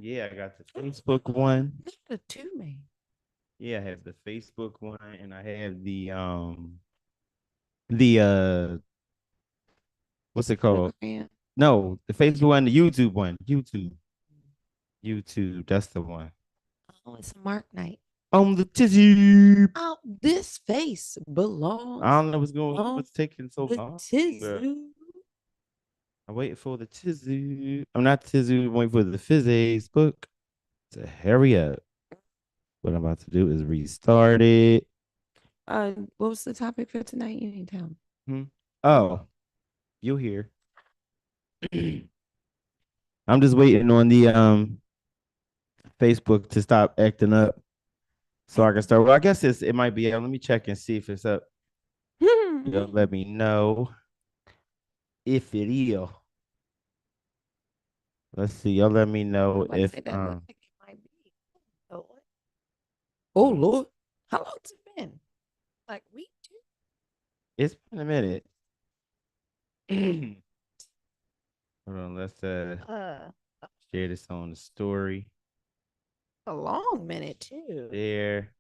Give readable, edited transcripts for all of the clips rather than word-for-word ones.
Yeah, I got the Facebook one. The two man. Yeah, I have the Facebook one, and I have the what's it called? Instagram. No, the Facebook one, the YouTube one. YouTube. That's the one. Oh, it's a Mark night. On the tizzy. Oh, this face I belongs don't know on what's taking so the long. tissue. I'm waiting for the tizzy. I'm not tizzy. I'm waiting for the Facebook to hurry up. What I'm about to do is restart it. What was the topic for tonight? You didn't tell me. Hmm. Oh, you'll hear. I'm just waiting on the Facebook to stop acting up so I can start. Well, I guess it might be out. Let me check and see if it's up. You'll let me know if it is. Let's see. Y'all let me know Somebody if said that looked like it might be. Oh, oh Lord. How long's it been? Like week two? it's been a minute. Hold on, let's Uh, share this on the story. a long minute too. Share,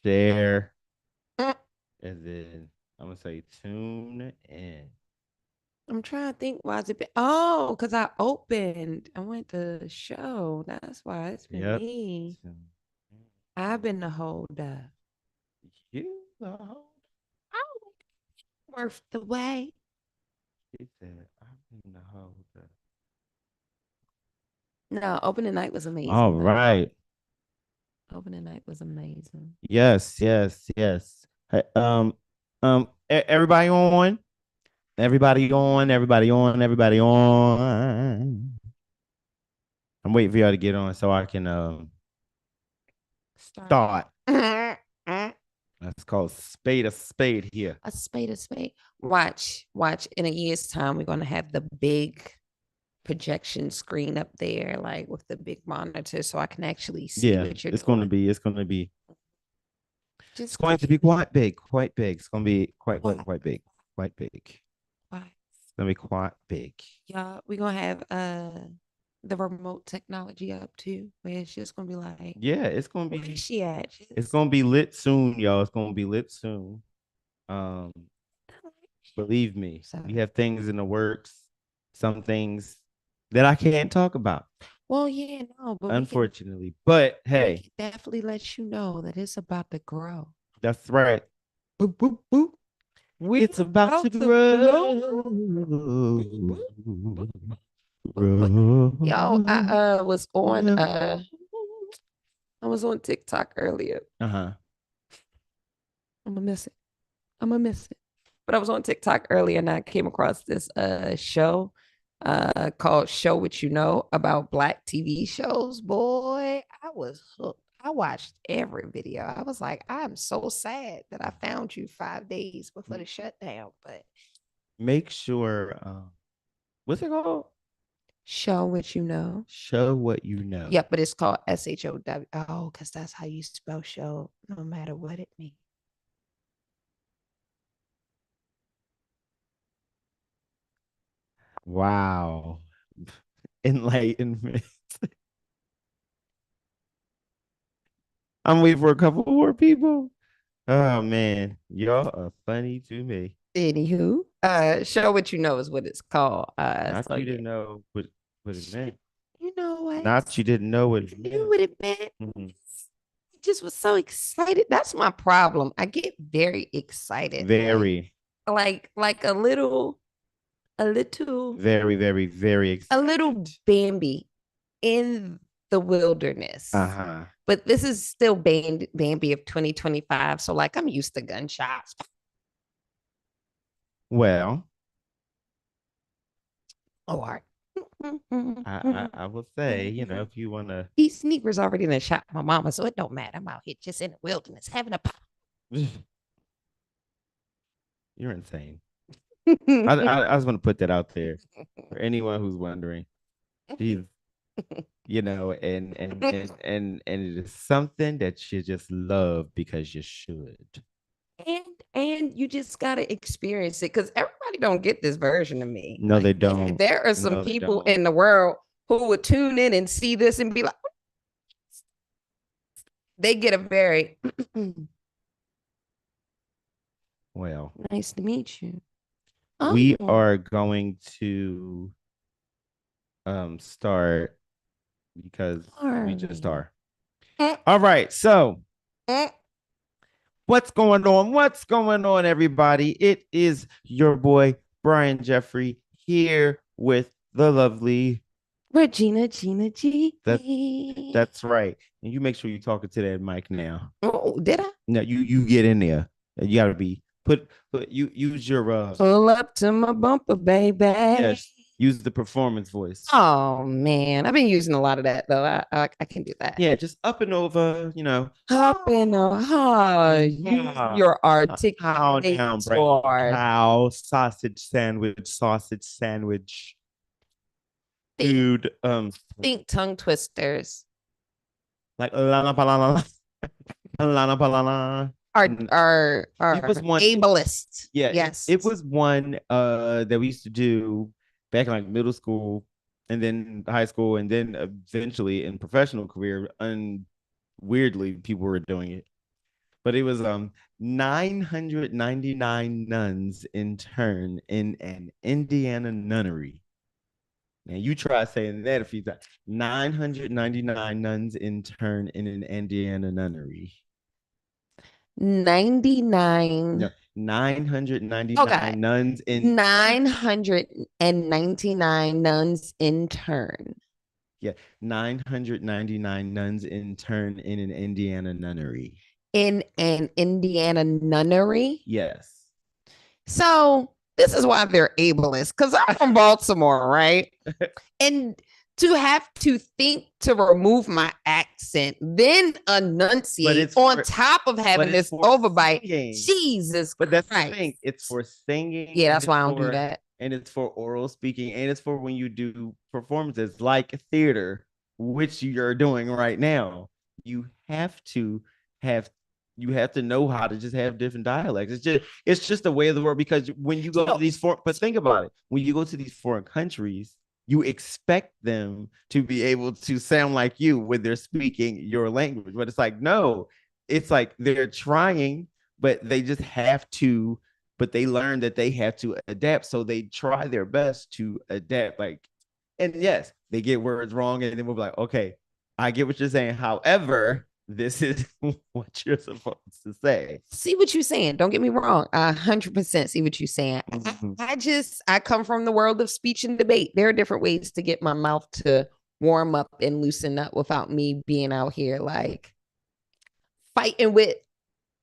share, Mm, and then I'm gonna say tune in. I'm trying to think why has it been. Oh, because I opened. I went to the show. That's why it's been Yep. me. Tune I've been the holder. You know. Oh, worth the wait. She said, I'm in the holder. No, opening night was All amazing though. right. Opening night was amazing. Yes, yes, yes. Hey, everybody on? Everybody on, everybody on, everybody on. I'm waiting for y'all to get on so I can Start. start. That's called spade a spade here. A spade a spade. Watch. In a year's time, we're gonna have the big projection screen up there, like with the big monitor, so I can actually see Yeah, what you're it's gonna doing. be, it's gonna be, it's Just going to be quite big, quite big. It's gonna be why? quite big, quite big. It's Why? gonna be quite big. Y'all, we're gonna have the remote technology up too, where it's just gonna be like, Yeah, where is she at? it's Just gonna be lit soon, y'all. It's gonna be lit soon. Um, Believe me, we so have things in the works, some things that I can't talk about, well, yeah, no, but unfortunately. But we hey, can definitely let you know that it's about to grow. that's right. Boop boop boop. We It's about to about to grow. Boop, grow. boop, boop, boop, boop. Yo, Grow. I was on I was on TikTok earlier. Uh-huh. I'm gonna miss it. I'm gonna miss it. But I was on TikTok earlier and I came across this show called Show What You Know about black TV shows. Boy, I was hooked. I watched every video. I was like, I'm so sad that I found you 5 days before the shutdown. But Make sure, what's it called? show what you know. Show what you know. Yep, but it's called SHOW. Oh, because that's how you spell show, no matter what it means. Wow. Enlightenment. I'm waiting for a couple more people. Oh man, y'all are funny to me. Anywho, show what you know is what it's called. Not So you yeah, didn't know what it meant. you know what? Not you didn't know what it I knew meant. what it meant. Mhm. I just was so excited. That's my problem. I get very excited, Very, like a little, very a little excited. Bambi in the wilderness. Uh-huh. But this is still Bambi of 2025. So like I'm used to gunshots. Well, Oh, all right. I will say, if you wanna, These sneakers already in the shot my mama, so it don't matter. I'm out here just in the wilderness having a pop. you're insane. I just want to put that out there for anyone who's wondering. She's, and it is something that you just love because you should. and and you just gotta experience it because everybody don't get this version of me. No, Like they don't. there are some No, they people don't. in the world who would tune in and see this and be like, they get a very Well, nice to meet you. we Oh, are going to start because we just Harvey. are. All right. So, what's going on? What's going on, everybody? It is your boy Brian Jeffrey here with the lovely. Regina Gina G. That that's right. And you make sure you talking to that mic now. Oh, did I? No, you get in there. You gotta be put you use your Pull up to my bumper, baby. yes, use the performance voice. Oh man, I've been using a lot of that though. I can do that. Yeah, just up and over, Up in a heart, use Ah, your how now, Brent? articulator. Cow, sausage sandwich, Think, dude. think tongue twisters Like lana palana, lana palana. are It was one. ableist. Yeah, Yes. it was one that we used to do back in like middle school and then high school and then eventually in professional career. And weirdly, people were doing it. But it was 999 nuns intern in an Indiana nunnery. Now you try saying that a few times. 999 nuns intern in an Indiana nunnery. 99. No, 999 Okay. nuns in 999 nuns in turn yeah, 999 nuns intern in an Indiana nunnery. in an Indiana nunnery. Yes. So this is why they're ableist because I'm from Baltimore, right? And to have to think to remove my accent, then enunciate on top of having this overbite. Jesus But that's Christ. the thing. It's for singing. Yeah, that's why I don't do that. And it's for oral speaking. And it's for when you do performances like theater, which you're doing right now. You have to have you have to know how to just have different dialects. It's just a way of the world because when you go to these foreign, but think about it. When you go to these foreign countries, you expect them to be able to sound like you when they're speaking your language. But it's like, no, it's like they're trying, but they just have to, but they learn that they have to adapt. So they try their best to adapt. Like, and yes, they get words wrong, and then we'll be like, okay, I get what you're saying. However, this is what you're supposed to say. See what you're saying. Don't get me wrong. 100% see what you're saying. I come from the world of speech and debate. There are different ways to get my mouth to warm up and loosen up without me being out here like fighting with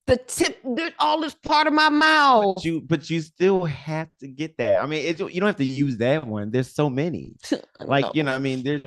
the tip, all this part of my mouth. But you still have to get that. I mean, you don't have to use that one. There's so many. Like, I mean, there's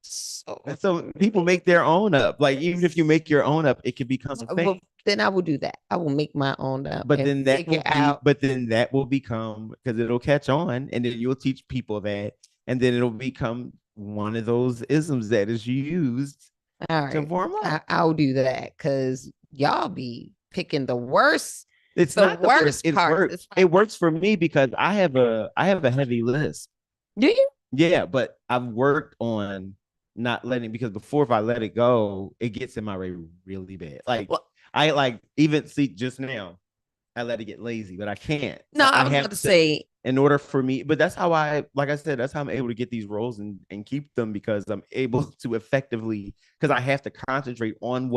so people make their own up. Like, even if you make your own up, it could become a thing. Well, then I will do that. I will make my own up. But then that will become because it'll catch on, and then you'll teach people that, and then it'll become one of those isms that is used to warm up. I'll do that because y'all be picking the worst. It's not the worst. It works. It works for me because I have a heavy list. Do you? Yeah, but I've worked on not letting because before if I let it go, it gets in my way really bad. Like I like even see just now, I let it get lazy, but I can't. No, so I was about to say in order for me, but that's how like I said, that's how I'm able to get these roles and keep them because I'm able to effectively because I have to concentrate on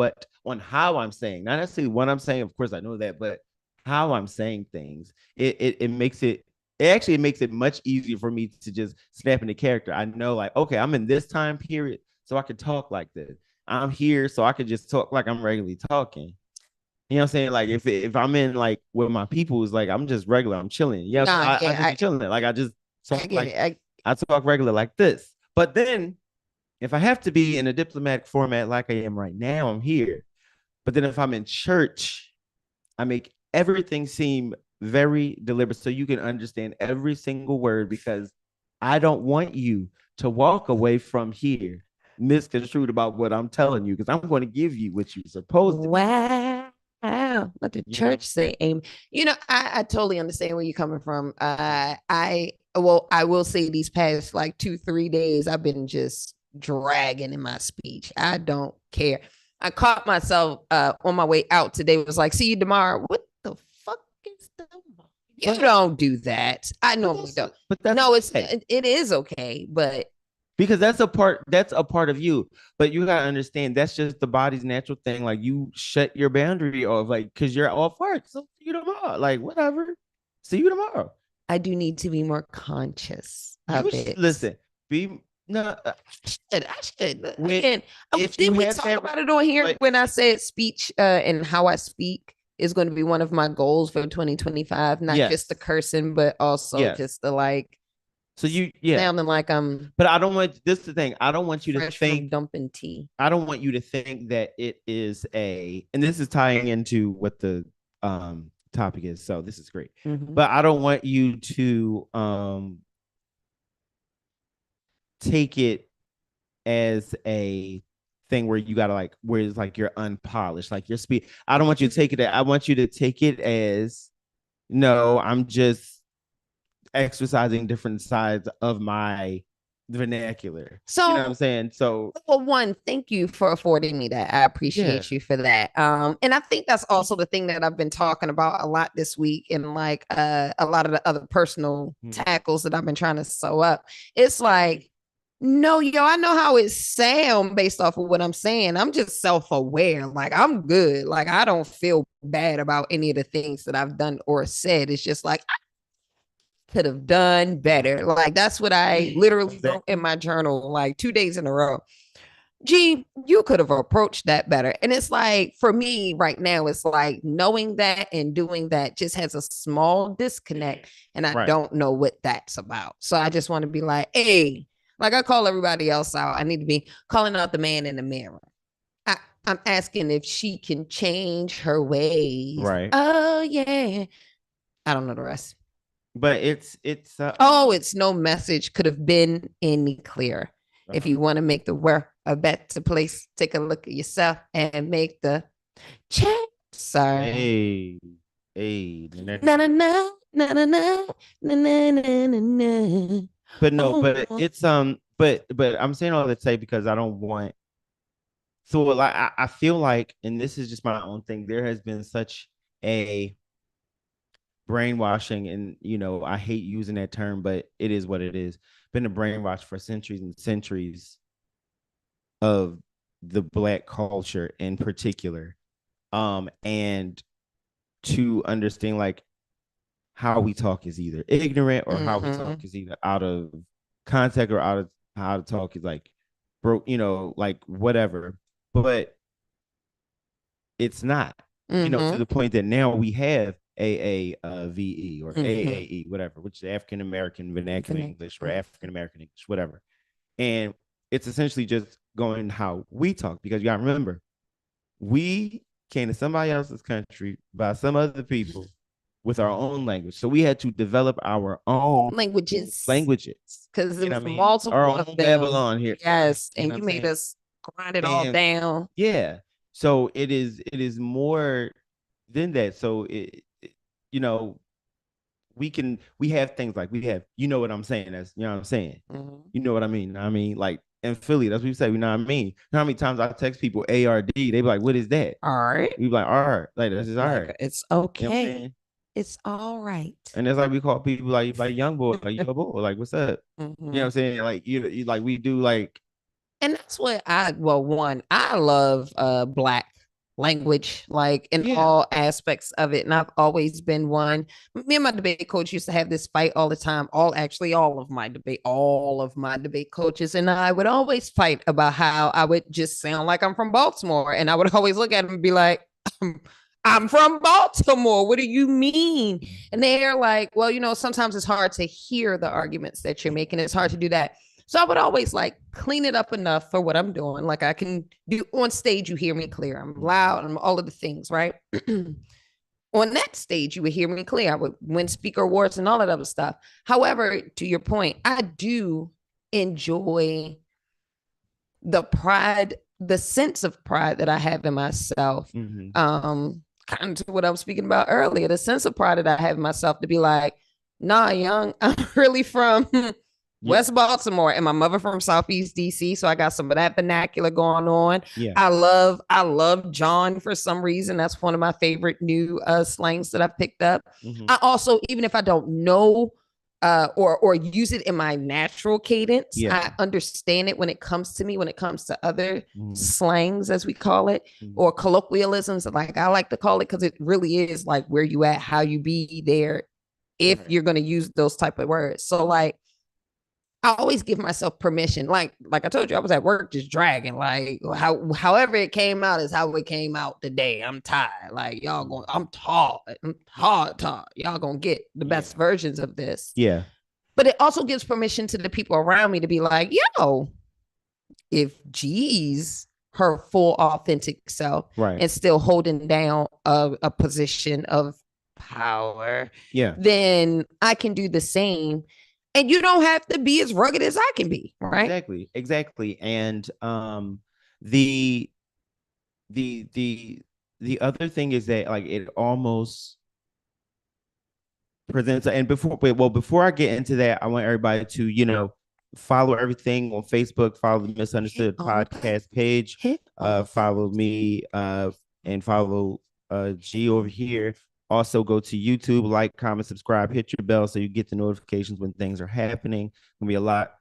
how I'm saying, not necessarily what I'm saying. Of course, I know that, but how I'm saying things. It makes it actually makes it much easier for me to just snap into character. I know, like, okay, I'm in this time period, so I can talk like this. I'm here, so I can just talk like I'm regularly talking. You know what I'm saying? Like if I'm in like with my people, it's like I'm just regular. I'm chilling. Yeah, I just be chilling. Like I just talk I talk regular like this. But then if I have to be in a diplomatic format like I am right now, I'm here. But then if I'm in church, I make everything seem very deliberate so you can understand every single word because I don't want you to walk away from here misconstrued about what I'm telling you because I'm going to give you what you're supposed to. Wow. Let the church say amen. I totally understand where you're coming from. I well, I will say these past like 2-3 days, I've been just dragging in my speech. I don't care. I caught myself on my way out today. It was like, see you tomorrow. What the fuck is tomorrow? You don't do that. I normally don't. But that's no, it is okay, but because that's a part of you. But you gotta understand that's just the body's natural thing. Like you shut your boundary off, like because you're off work. So see you tomorrow. Like whatever. See you tomorrow. I do need to be more conscious of it. Listen, be no. I should. Again, did we talk about it on here like, when I said speech and how I speak is going to be one of my goals for 2025? Not just the cursing, but also just the like. So you sounding like I'm. But I don't want this. Is the thing. I don't want you to think dumping tea. I don't want you to think that it is and this is tying into what the topic is. So this is great. Mm-hmm. But I don't want you to take it as a thing where you gotta like where it's like you're unpolished, like your speed. I don't want you to take it. I want you to take it as no, I'm just exercising different sides of my vernacular. So you know what I'm saying? So well, one, thank you for affording me that. I appreciate you for that. And I think that's also the thing that I've been talking about a lot this week and like a lot of the other personal tackles that I've been trying to sew up. It's like, no, yo, I know how it sounds based off of what I'm saying. I'm just self-aware. Like I'm good. Like I don't feel bad about any of the things that I've done or said. It's just like could have done better. Like that's what I literally wrote in my journal like 2 days in a row. Gee, you could have approached that better. And it's like for me right now, it's like knowing that and doing that just has a small disconnect. And I don't know what that's about. So I just want to be like, hey, like I call everybody else out. I need to be calling out the man in the mirror. I'm asking if she can change her ways. Right. Oh yeah. I don't know the rest. But it's no message could have been any clearer. If you want to make the world a better place, take a look at yourself and make the change. Sorry. Hey. Na na na na na na na na na na. But no, but it's but I'm saying all that to say because I don't want. So like I feel like, and this is just my own thing. There has been such a brainwashing, and you know I hate using that term, but it is what it is. Been a brainwash for centuries and centuries of the Black culture in particular, and to understand like how we talk is either ignorant or how we talk is either out of context or out of how to talk is like broke, you know, like whatever. But it's not, you know, to the point that now we have AAVE or AAE, whatever, which is African American Vernacular English or African American English, whatever. And it's essentially just going how we talk, because you gotta remember, we came to somebody else's country by some other people with our own language. So we had to develop our own languages. Because there was multiple our own Babylon here. Yes. And you made us grind it all down. Yeah. So it is more than that. So you know, we have things like we have, you know what I'm saying? That's, you know what I'm saying? You know what I mean? I mean, like in Philly, that's what we say. You know what I mean? You know how many times I text people ARD, they be like, what is that? All right. We be like, all right. Like, this is all right. It's okay. You know, it's all right. And that's like we call people like young boy, like yo boy, like what's up? You know what I'm saying? Like you like we do like. And that's what I love Black language, like in all aspects of it. And I've always been one. Me and my debate coach used to have this fight all the time. All of my debate coaches and I would always fight about how I would just sound like I'm from Baltimore. And I would always look at him and be like, I'm from Baltimore. What do you mean? And they're like, well, you know, sometimes it's hard to hear the arguments that you're making. It's hard to do that. So I would always like clean it up enough for what I'm doing. Like I can do on stage, you hear me clear. I'm loud. I'm all of the things, right? On that stage, you would hear me clear. I would win speaker awards and all that other stuff. However, to your point, I do enjoy the pride, the sense of pride that I have in myself. Kind of to what I was speaking about earlier, the sense of pride that I have in myself to be like, Nah, young. I'm really from Yeah. West Baltimore, and my mother from Southeast DC. So I got some of that vernacular going on. Yeah. I love John for some reason. That's one of my favorite new slangs that I picked up. Hmm. I also, even if I don't know or use it in my natural cadence, Yeah. I understand it when it comes to me, when it comes to other Hmm. slangs, as we call it, Hmm. or colloquialisms, like I like to call it, because it really is like where you at, how you be there, if Right. you're going to use those type of words. So like I always give myself permission. Like I told you, I was at work just dragging. Like however it came out is how it came out today. I'm tired. Like y'all going, I'm tall. I'm tall. Y'all gonna get the Yeah. best versions of this. Yeah. But it also gives permission to the people around me to be like, yo, if G's her full authentic self Right. and still holding down a position of power, Yeah. then I can do the same. And you don't have to be as rugged as I can be, right? Exactly. Exactly. And the the the the other thing is that like it almost presents and before I get into that, I want everybody to, follow everything on Facebook, follow the Misunderstood podcast page, follow me, and follow G over here. Also go to YouTube, like, comment, subscribe, hit your bell so you get the notifications when things are happening. Gonna be a lot.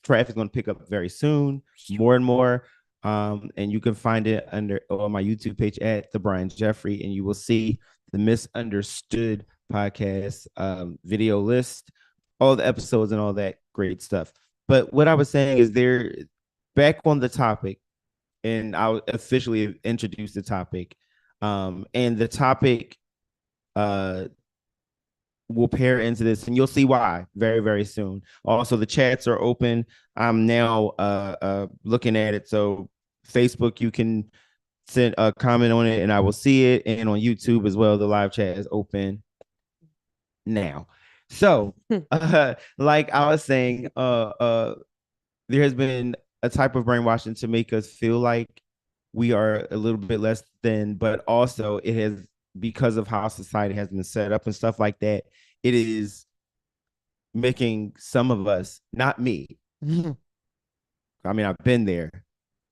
Traffic's gonna pick up very soon, more and more. And you can find it on my YouTube page at the Brian Jeffrey, and you will see the Misunderstood podcast video list, all the episodes and all that great stuff. But what I was saying is they're back on the topic, and I'll officially introduce the topic. And the topic uh will pair into this, and you'll see why very, very soon. Also, the chats are open. I'm now looking at it. So Facebook, you can send a comment on it and I will see it. And on YouTube as well, the live chat is open now. So, like I was saying, there has been a type of brainwashing to make us feel like we are a little bit less than, but also it has, because of how society has been set up and stuff like that, it is making some of us, not me. I mean, I've been there,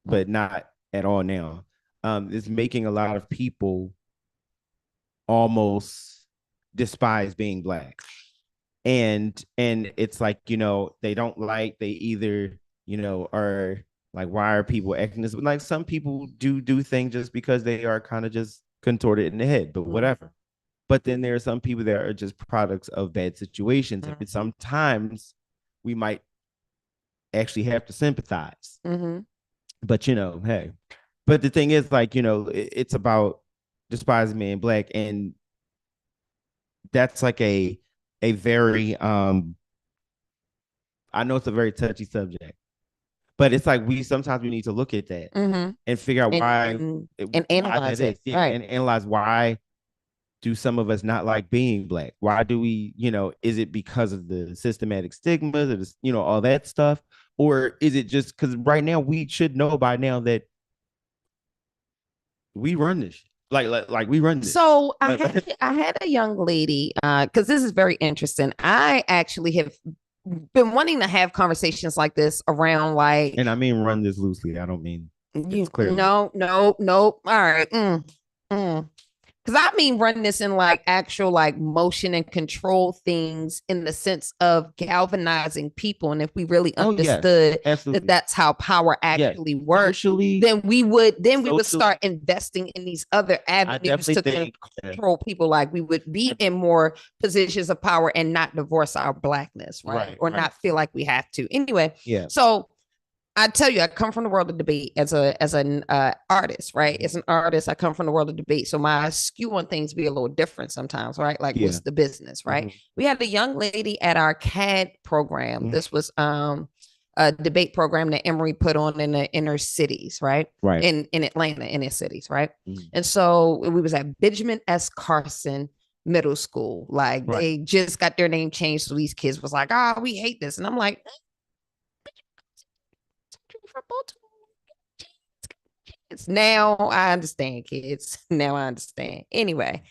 but not at all now. It's making a lot of people almost despise being black. And it's like, they don't like, they either, are like, why are people acting this? Like, some people do things just because they are kind of just contorted in the head, but whatever. But then there are some people that are just products of bad situations. And sometimes we might actually have to sympathize. But hey. But the thing is, like, it's about despising being black, and that's like a very I know it's a very touchy subject, but it's like we need to look at that and figure out and analyze that it, is. Yeah, right? and analyze why do some of us not like being black? Why do we, is it because of the systematic stigmas or this, all that stuff? Or is it just because right now we should know by now that we run this shit. Like we run this. So I had a young lady, because this is very interesting. I actually have been wanting to have conversations like this around, like, And I mean run this loosely. I don't mean you clearly. no. All right. Because I mean run this in like actual like motion and control things in the sense of galvanizing people. And if we really understood that that's how power actually works, then we would start investing in these other avenues to control people. Like we would be in more positions of power and not divorce our blackness, right? Or not feel like we have to. Anyway, so I tell you, I come from the world of debate as an artist, right? As an artist, I come from the world of debate, so my skew on things be a little different sometimes, right? Like, what's the business, right? We had a young lady at our CAD program. This was a debate program that Emory put on in the inner cities, right? In Atlanta, inner cities, right? And so we was at Benjamin S. Carson Middle School. Like they just got their name changed, so these kids was like, "Ah, we hate this," and I'm like, from Baltimore. Now I understand, kids. Now I understand. Anyway,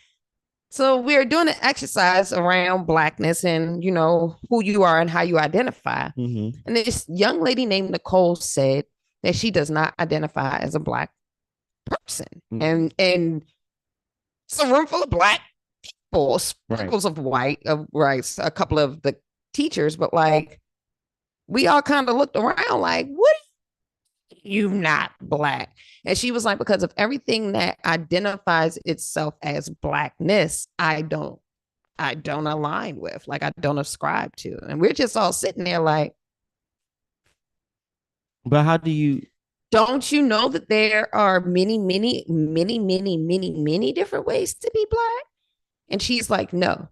So we're doing an exercise around blackness and who you are and how you identify. Mm-hmm. And this young lady named Nicole said that she does not identify as a black person. Mm-hmm. And it's a room full of black people, Right. sprinkles of white, of rice, a couple of the teachers, but like we all kind of looked around like, what are you not black? And she was like, because of everything that identifies itself as blackness, I don't align with, like I don't ascribe to. And we're just all sitting there like, But how do you? don't you know that there are many, many, many, many, many, many different ways to be black? And she's like, no.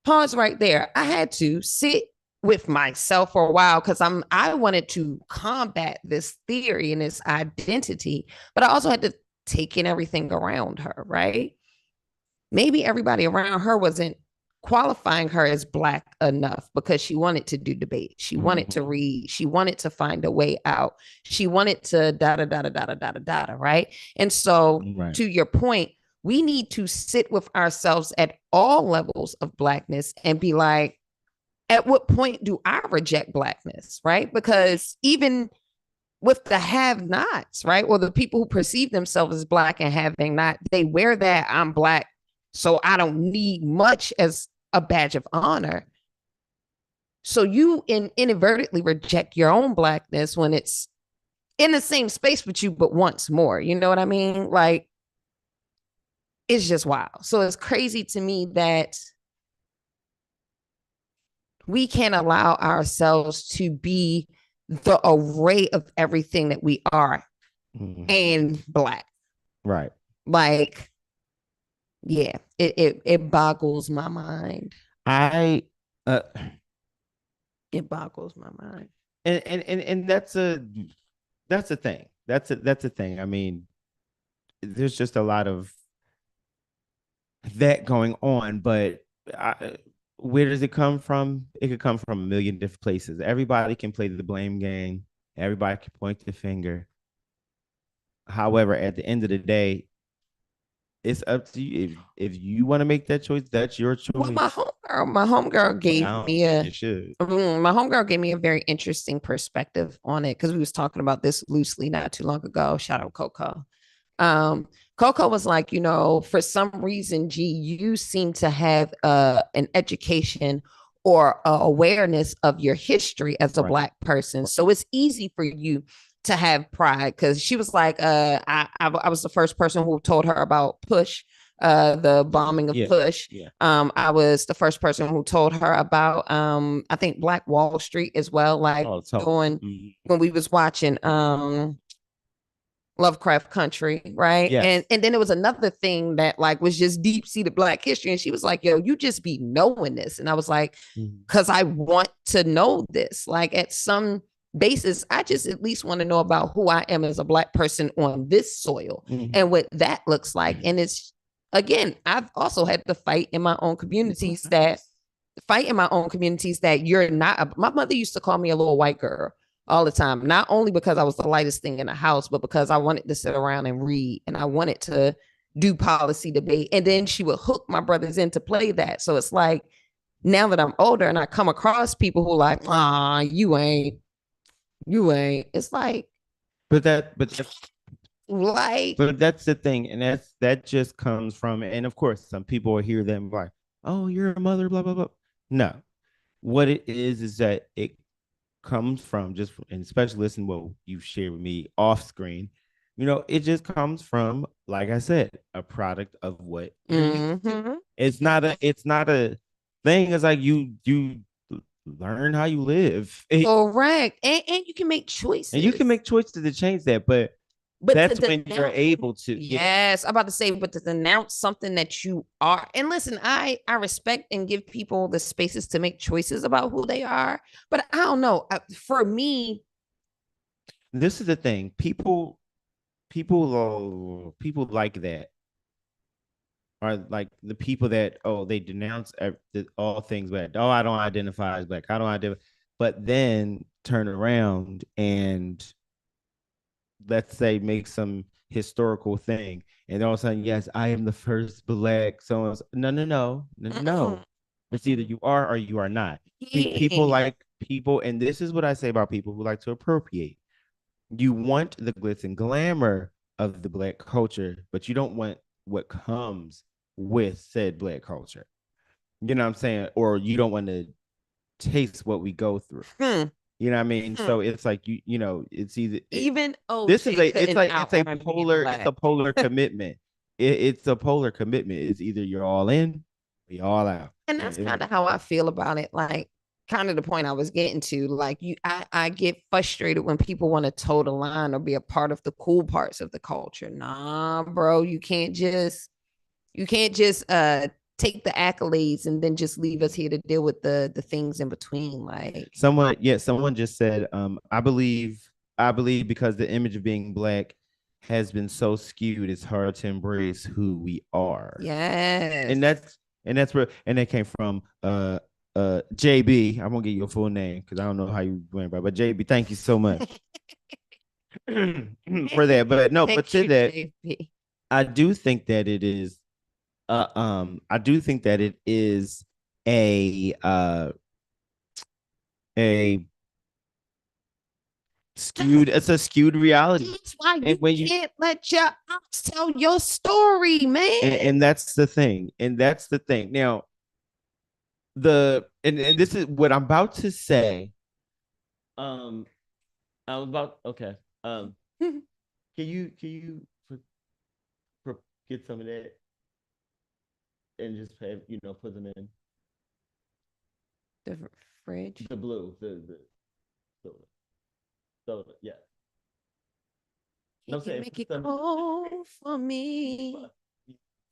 Pause right there. I had to sit with myself for a while because I wanted to combat this theory and this identity, but I also had to take in everything around her, right? Maybe everybody around her wasn't qualifying her as black enough because she wanted to do debate. She wanted to read. She wanted to find a way out. She wanted to da da da da da da da da, right? And so, Right. to your point, we need to sit with ourselves at all levels of blackness and be like, at what point do I reject blackness, right? Because even with the have nots, right? Or the people who perceive themselves as black and having not, they wear that I'm black, so I don't need much as a badge of honor. So you inadvertently reject your own blackness when it's in the same space with you, but once more. You know what I mean? Like, it's just wild. So it's crazy to me that we can't allow ourselves to be the array of everything that we are and black. Right. Like, yeah, it boggles my mind. I It boggles my mind. and that's a thing. That's a thing. I mean, there's just a lot of that going on, but where does it come from? It could come from a million different places. Everybody can play the blame game. Everybody can point the finger. However, at the end of the day, it's up to you. If you want to make that choice, that's your Well, choice. my homegirl I gave don't me think a you should. my homegirl gave me a very interesting perspective on it because we was talking about this loosely not too long ago. Shout out Coco. Um, Coco was like, for some reason, G, you seem to have an education or awareness of your history as a Right. black person. So it's easy for you to have pride because she was like, I was the first person who told her about Push, the bombing of Push. Yeah. I was the first person who told her about I think Black Wall Street as well, like doing when we was watching Lovecraft Country, right? Yes. And then there was another thing that like was just deep seated Black history, and she was like, "Yo, you just be knowing this," and I was like, "Cause I want to know this. Like at some basis, I just at least want to know about who I am as a Black person on this soil and what that looks like." And it's again, I've also had to fight in my own communities that you're not. My mother used to call me a little white girl all the time, not only because I was the lightest thing in the house, but because I wanted to sit around and read and I wanted to do policy debate. And then she would hook my brothers in to play that. So it's like now that I'm older and I come across people who like, you ain't. It's like, but that's like, but that's the thing, and that just comes from, and of course, some people will hear them like, "Oh, you're a mother," blah blah blah. No, what it is that it comes from just, and especially listen what you shared with me off screen. It just comes from, like I said, a product of what it's not a thing. It's like you learn how you live. Correct. And you can make choices. And you can make choices to change that, but that's when you're able to. Yes, I'm about to say, but to denounce something that you are. And listen, I respect and give people the spaces to make choices about who they are, but I don't know. For me, this is the thing. People like that are like the people that, they denounce all things bad. Oh, I don't identify as black. I don't identify, but then turn around and let's say, make some historical thing, and all of a sudden, yes, I am the first black. So no, no, no, no, no. It's either you are or you are not. People Yeah. like people, and this is what I say about people who like to appropriate. You want the glitz and glamour of the black culture, but you don't want what comes with said black culture. You know what I'm saying? Or you don't want to taste what we go through. Hmm. You know what I mean? Hmm. So it's like you know, it's either Even this is OJ a it's couldn't like outrun being it's a black. polar commitment. It's a polar commitment. It's either you're all in, or you're all out. And that's kind of how I feel about it. Like, kind of the point I was getting to. Like, I get frustrated when people want to toe the line or be a part of the cool parts of the culture. Nah, bro, you can't just take the accolades and then just leave us here to deal with the things in between. Like, Someone just said, I believe because the image of being black has been so skewed, it's hard to embrace who we are. yes. And that's where, and that came from JB. I'm gonna get your full name because I don't know how you went by, but JB, thank you so much for that. But no, but Thank to you, that, JP. I do think that it is I do think that it is a a skewed, it's a skewed reality. That's why you And when you can't let your ops tell your story, man. and that's the thing. And that's the thing. Now, and this is what I'm about to say. Um, I was about okay. Can you get some of that and just have, put them in The fridge. the blue, the soda, soda, yeah. No, Can you say make it some. cold for me?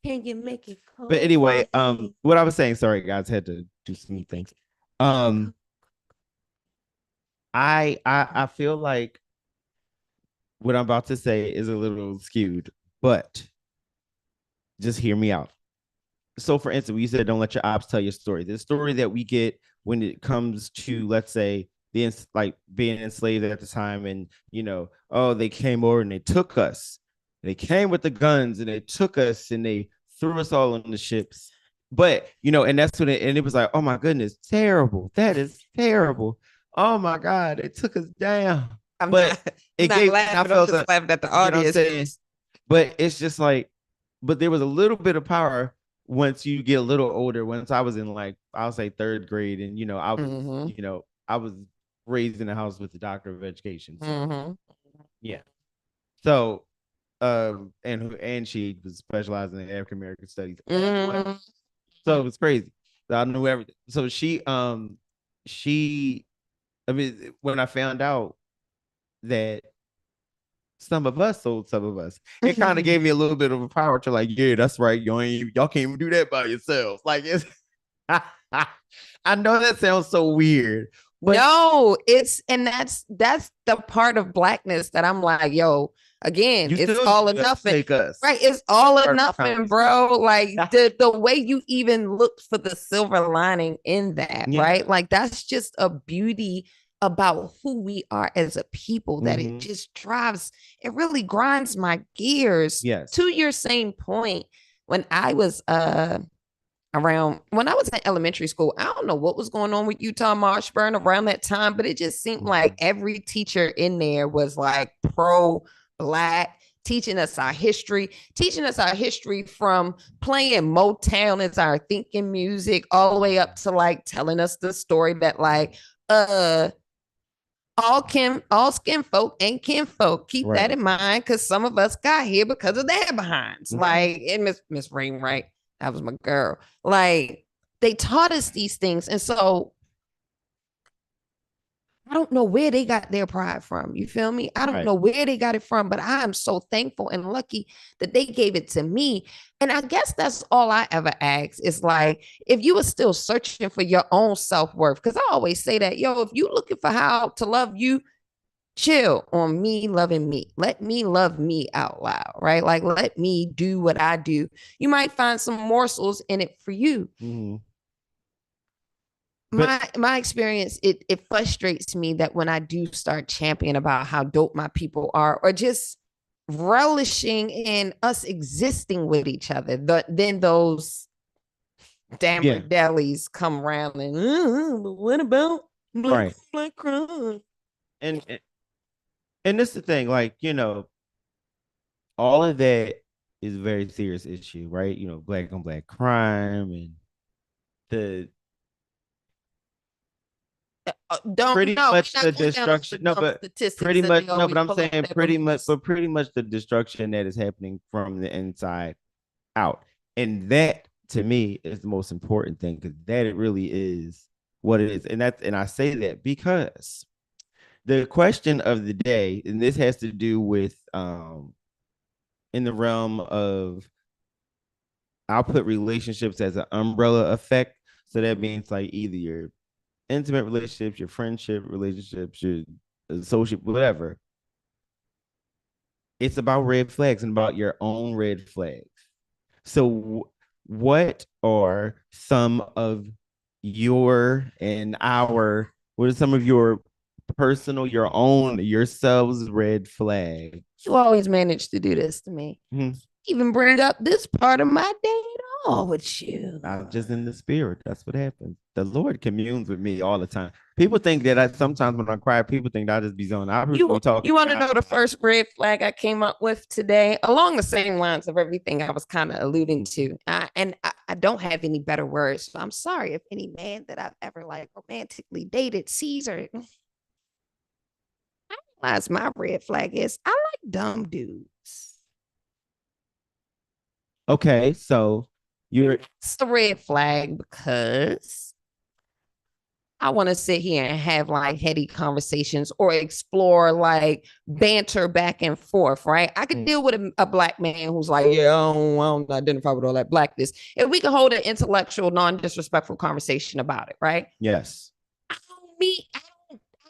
Can you make it cold? But anyway, for me? what I was saying, sorry guys, had to do some things. Um, I feel like what I'm about to say is a little skewed, but just hear me out. So for instance, we said don't let your ops tell your story. The story that we get when it comes to, let's say, being enslaved at the time, and oh, they came over and they took us. They came with the guns and they took us and they threw us all on the ships. But and that's when it was like, oh my goodness, terrible. That is terrible. Oh my God, it took us down. I'm But not, I'm it not gave I laughing. I'm felt just laughing at the you know what I'm audience. saying? But it's just like, but there was a little bit of power once you get a little older. Once I was in, like, I'll say third grade, and Mm-hmm. I was raised in a house with a doctor of education. So Mm-hmm. yeah. So and she was specializing in African American studies. Mm-hmm. So it was crazy. So I knew everything. So she I mean, when I found out that some of us sold some of us, it kind of gave me a little bit of a power to, like, yeah, that's right. Y'all can't even do that by yourselves. Like, it's I know that sounds so weird, but No, and that's the part of blackness that I'm like, yo, again, you it's still all or nothing. take us. Right. It's all or Part of nothing, comedy. bro. Like the way you even look for the silver lining in that, Yeah. right? Like that's just a beauty about who we are as a people that it Mhm. just drives, it really grinds my gears. Yes. To your same point, when I was around when I was in elementary school, I don't know what was going on with Utah Marshburn around that time, but it just seemed like every teacher in there was like pro black, teaching us our history from playing Motown as our thinking music, all the way up to like telling us the story that like all skin folk ain't kin folk. Keep that in mind, because some of us got here because of their behinds. Mm-hmm. Like, and Miss Rainwright, that was my girl. Like, they taught us these things, and so I don't know where they got their pride from. You feel me? I don't know where they got it from, but I am so thankful and lucky that they gave it to me. And I guess that's all I ever ask is like, if you were still searching for your own self-worth, because I always say that, yo, if you looking for how to love you, chill on me loving me. Let me love me out loud, right? Like, let me do what I do. You might find some morsels in it for you. Mm-hmm. But my experience, it frustrates me that when I do start championing about how dope my people are, or just relishing in us existing with each other, then those damn yeah, delis come around and but what about right. black crime? And and this is the thing, like, all of that is a very serious issue, right? Black on black crime and the Don't pretty know. much We're the not going down those destruction. No, dumb but statistics pretty that much they no, but always I'm pull out saying of pretty much, movies. but pretty much the destruction that is happening from the inside out. And that to me is the most important thing, because that it really is what it is. And I say that because the question of the day, and this has to do with in the realm of, I'll put relationships as an umbrella effect. So that means like either your intimate relationships, your friendship relationships, your associate, whatever. It's about red flags and about your own red flags. So, what are some of what are some of your personal, your own, yourselves red flags? You always manage to do this to me. Hmm. Even bring up this part of my day at all with you. I'm just in the spirit. That's what happens. The Lord communes with me all the time. People think that sometimes when I cry, people think that I just be zoned. I really be talking. You want to know the first red flag I came up with today, along the same lines of everything I was kind of alluding to, I don't have any better words. So I'm sorry if any man that I've ever like romantically dated sees or I realize my red flag is I like dumb dudes. Okay, so you're It's the red flag because I want to sit here and have like heady conversations or explore like banter back and forth, right? I could deal with a black man who's like, yeah, I don't identify with all that blackness. If we can hold an intellectual, non-disrespectful conversation about it, right? yes, I don't mean I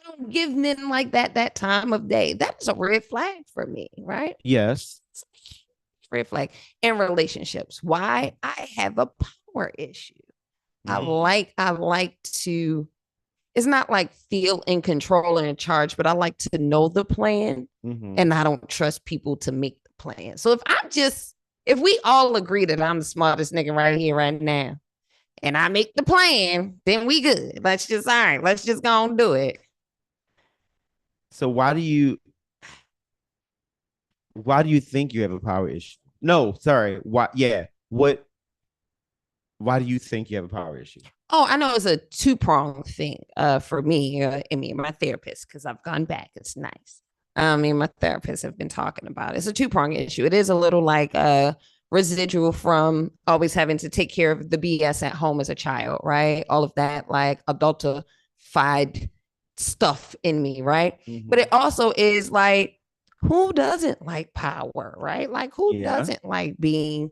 don't give men like that time of day. That is a red flag for me, right? yes. Red flag in relationships. Why? I have a power issue. Mm-hmm. I like to, it's not like feel in control and in charge, but I like to know the plan Mm-hmm. and I don't trust people to make the plan. So if we all agree that I'm the smartest nigga right here, right now, and I make the plan, then we good. All right, let's just go and do it. So why do you think you have a power issue? No, sorry. Why? Yeah. Why do you think you have a power issue? Oh, I know it's a two-pronged thing for me and me and my therapist, because I've gone back. It's nice. Me and my therapist have been talking about it. It's a two-pronged issue. It is a little like residual from always having to take care of the BS at home as a child, right? All of that like adultified stuff in me, right? But Mm-hmm. it also is like, who doesn't like power, right? Like who Yeah. doesn't like being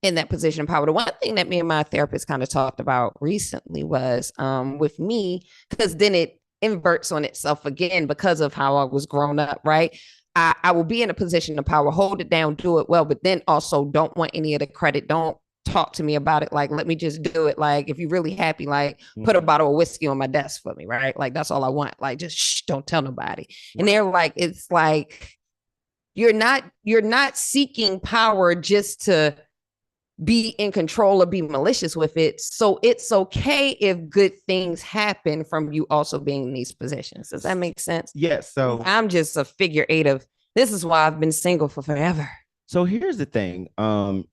in that position of power. The one thing that me and my therapist kind of talked about recently was with me, because then it inverts on itself again because of how I was grown up, right? I will be in a position of power, hold it down, do it well, but then also don't want any of the credit. Don't talk to me about it. Like, let me just do it. Like, if you're really happy, like, put a Mm-hmm. bottle of whiskey on my desk for me, right? Like, that's all I want. Like, just shh, don't tell nobody. And Right. they're like, it's like you're not seeking power just to be in control or be malicious with it. So it's okay if good things happen from you also being in these positions. Does that make sense? Yes. So I'm just a figure eight of this is why I've been single for forever. so here's the thing. And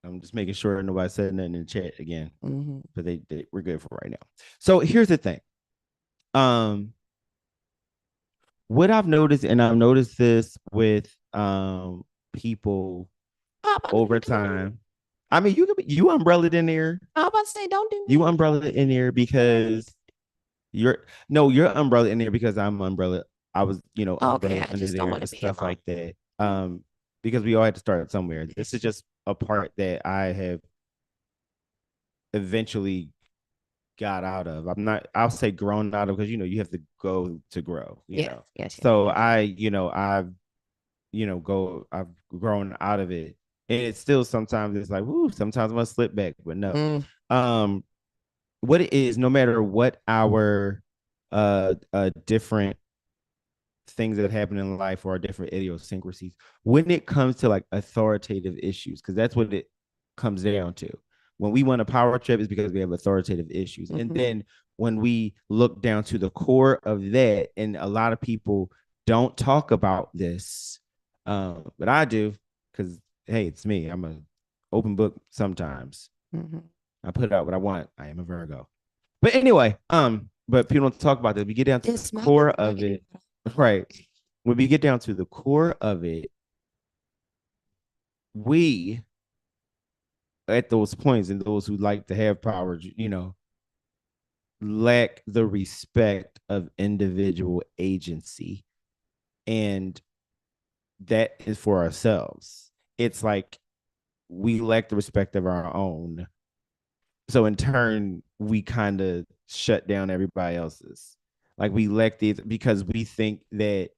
I'm just making sure nobody said nothing in the chat again, Mm-hmm. but we're good for right now. So here's the thing. Um, what I've noticed, and I've noticed this with people over time. I mean, you umbrellaed in there. I'm about to say, don't do You me. umbrellaed in there because you're no, you're umbrella in there because I'm umbrella. I was, Okay, umbrella I under just don't there want to and be stuff alone. like that. Because we all had to start somewhere. This is just a part that I have eventually got out of. I'm not, I'll say grown out of, because you have to go to grow. Yes, yes, yes. So I've grown out of it. And it's still sometimes it's like, woo, sometimes I'm gonna slip back, but no. Mm. um what it is, no matter what our different things that happen in life or different idiosyncrasies, when it comes to like authoritative issues, because that's what it comes down to. When we want a power trip, is because we have authoritative issues. And then when we look down to the core of that, and a lot of people don't talk about this, but I do, because hey, it's me. I'm a open book sometimes. I put out what I want. I am a Virgo. But anyway, but people don't talk about this. We get down to the core of it, right? When we get down to the core of it, we at those points, and those who like to have power, lack the respect of individual agency, and that is for ourselves. It's like we lack the respect of our own, so in turn we kind of shut down everybody else's. Like we lack these because we think that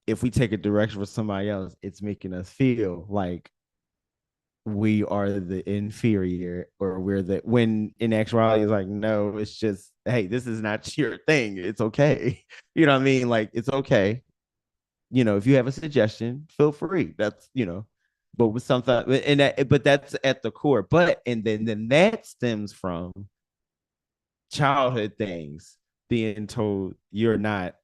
if we take a direction for somebody else, it's making us feel like we are the inferior, or we're the, when in actuality it's like, no, it's just, hey, this is not your thing, it's okay. You know what I mean? Like, it's okay. If you have a suggestion, feel free. That's, but with something, and that, but that's at the core. But and then that stems from childhood things, being told you're not,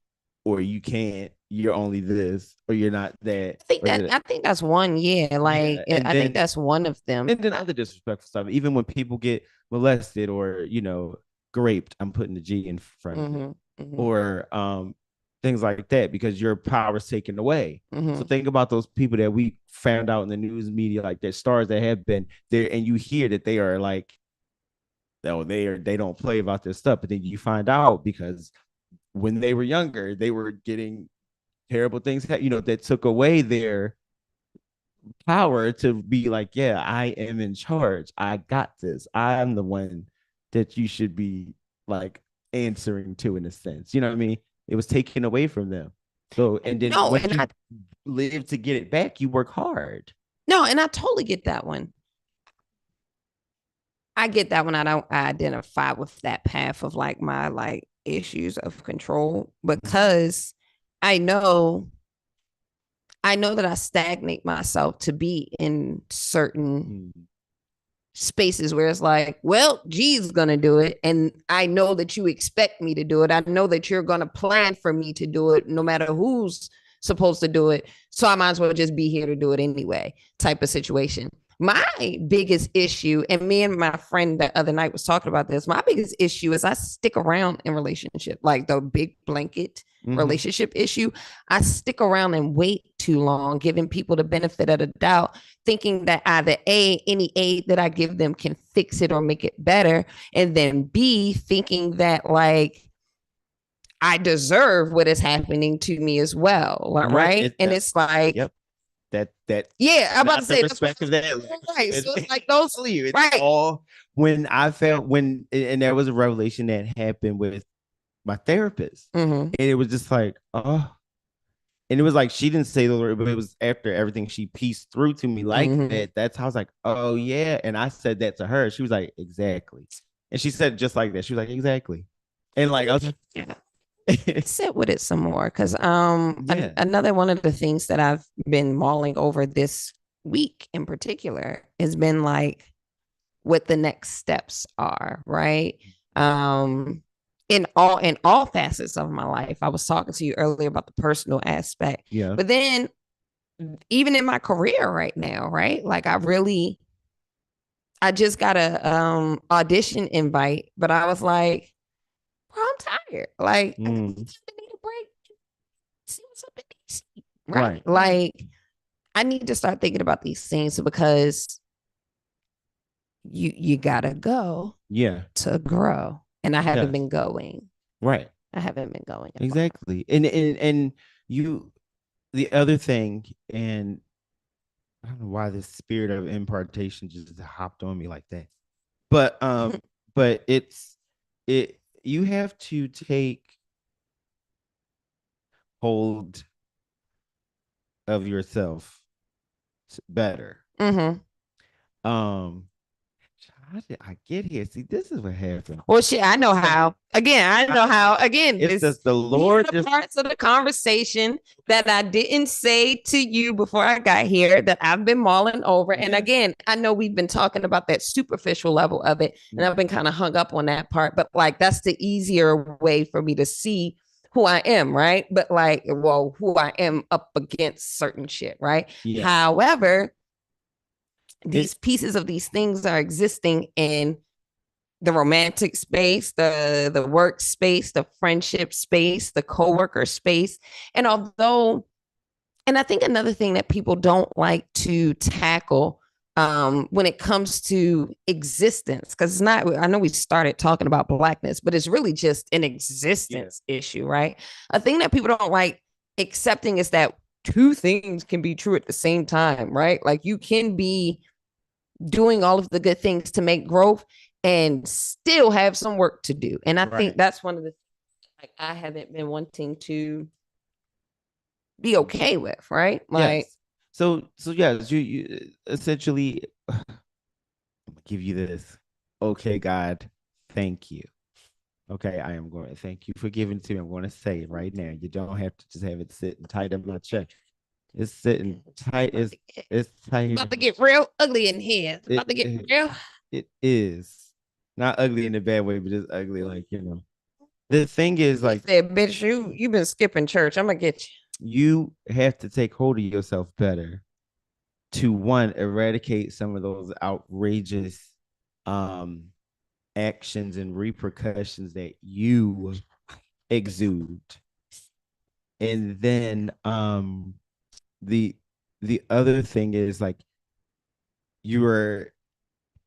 or you can't, you're only this, or you're not that, or I think that's one. Yeah, like yeah. And I think then that's one of them. and then other disrespectful stuff. Even when people get molested or raped, I'm putting the G in front of it, or things like that, because your power is taken away. So think about those people that we found out in the news media, like that stars that have been there, and you hear that they are like, oh, they don't play about this stuff, but then you find out because when they were younger, they were getting terrible things, that took away their power to be like, yeah, I am in charge. I got this. I'm the one that you should be like answering to, in a sense. You know what I mean? It was taken away from them. So, and then No, once and you I live to get it back, you work hard. no, and I totally get that one. I get that one. I don't identify with that path of like my like issues of control because I know I know that I stagnate myself to be in certain spaces where it's like, well, G's gonna do it, and I know that you expect me to do it. I know that you're gonna plan for me to do it, no matter who's supposed to do it. So I might as well just be here to do it anyway, type of situation. My biggest issue, and me and my friend the other night was talking about this. My biggest issue is I stick around in relationship, like the big blanket relationship issue. I stick around and wait too long, giving people the benefit of the doubt, thinking that either any aid that I give them can fix it or make it better, and then B, thinking that like I deserve what is happening to me as well, right? And it's like, yep, that yeah, I'm about to not the say respect of that. right. So it's like those, It's right? all when I felt when, and there was a revelation that happened with my therapist, and it was just like, oh, and it was like she didn't say the word, but it was after everything she pieced through to me like that. That's how I was like, oh yeah. And I said that to her. She was like, exactly. And she said it just like that. She was like, exactly. And like I was like, Yeah. Sit with it some more because yeah. another one of the things that I've been mulling over this week in particular has been like what the next steps are, right? In all facets of my life. I was talking to you earlier about the personal aspect. Yeah. But then even in my career right now, right? Like I just got a audition invite, but I was like, bro, I'm tired. Like I need a break. See what's up in DC. Right. Like I need to start thinking about these things because you gotta go Yeah. to grow. And I haven't Yes. been going. Right. I haven't been going. Exactly. And you, the other thing, and I don't know why this spirit of impartation just hopped on me like that. But but it you have to take hold of yourself better. Mm-hmm. Um how did I get here? See, this is what happened. Well, shit, I know how. Again, I know how. Again, It's this just the Lord the just parts of the conversation that I didn't say to you before I got here that I've been mulling over. And again, I know we've been talking about that superficial level of it, and I've been kind of hung up on that part. But like, that's the easier way for me to see who I am, right? But like, well, who I am up against certain shit, right? yeah. However, It these pieces of these things are existing in the romantic space, the work space, the friendship space, the coworker space. And although, and I think another thing that people don't like to tackle when it comes to existence, because it's not, I know we started talking about blackness, but it's really just an existence issue, right? A thing that people don't like accepting is that two things can be true at the same time, right? Like you can be doing all of the good things to make growth and still have some work to do. And I think that's one of the like I haven't been wanting to be okay with, right? Like yes. So yes, you essentially I'm gonna give you this. Okay, God, thank you. Okay, I am going to thank you for giving it to me. I'm going to say it right now. You don't have to just have it sitting tight up my chest. It's sitting tight. It's tight. About to get real ugly in here. It's about to get real. It is not ugly in a bad way, but it's ugly. Like the thing is, like, said, bitch, you been skipping church. I'm gonna get you. You have to take hold of yourself better to one eradicate some of those outrageous um actions and repercussions that you exude. And then the the other thing is like you are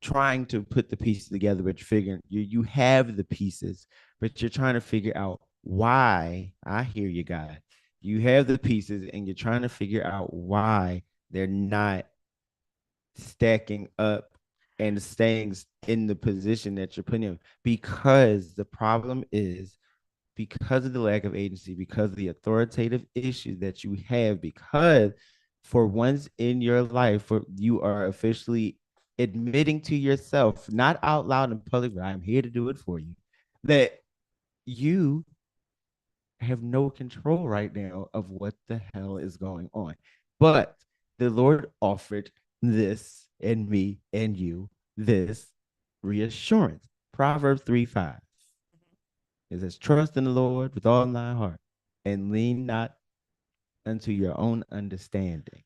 trying to put the pieces together, but you're figuring you have the pieces, but you're trying to figure out why. I hear you, God. You have the pieces, and you're trying to figure out why they're not stacking up and staying in the position that you're putting in. Because the problem is because of the lack of agency, because of the authoritative issues that you have, because for once in your life, you are officially admitting to yourself, not out loud in public, but I'm here to do it for you, that you have no control right now of what the hell is going on. But the Lord offered this and me and you this reassurance. Proverbs 3:5. It says, trust in the Lord with all thy heart and lean not unto your own understanding.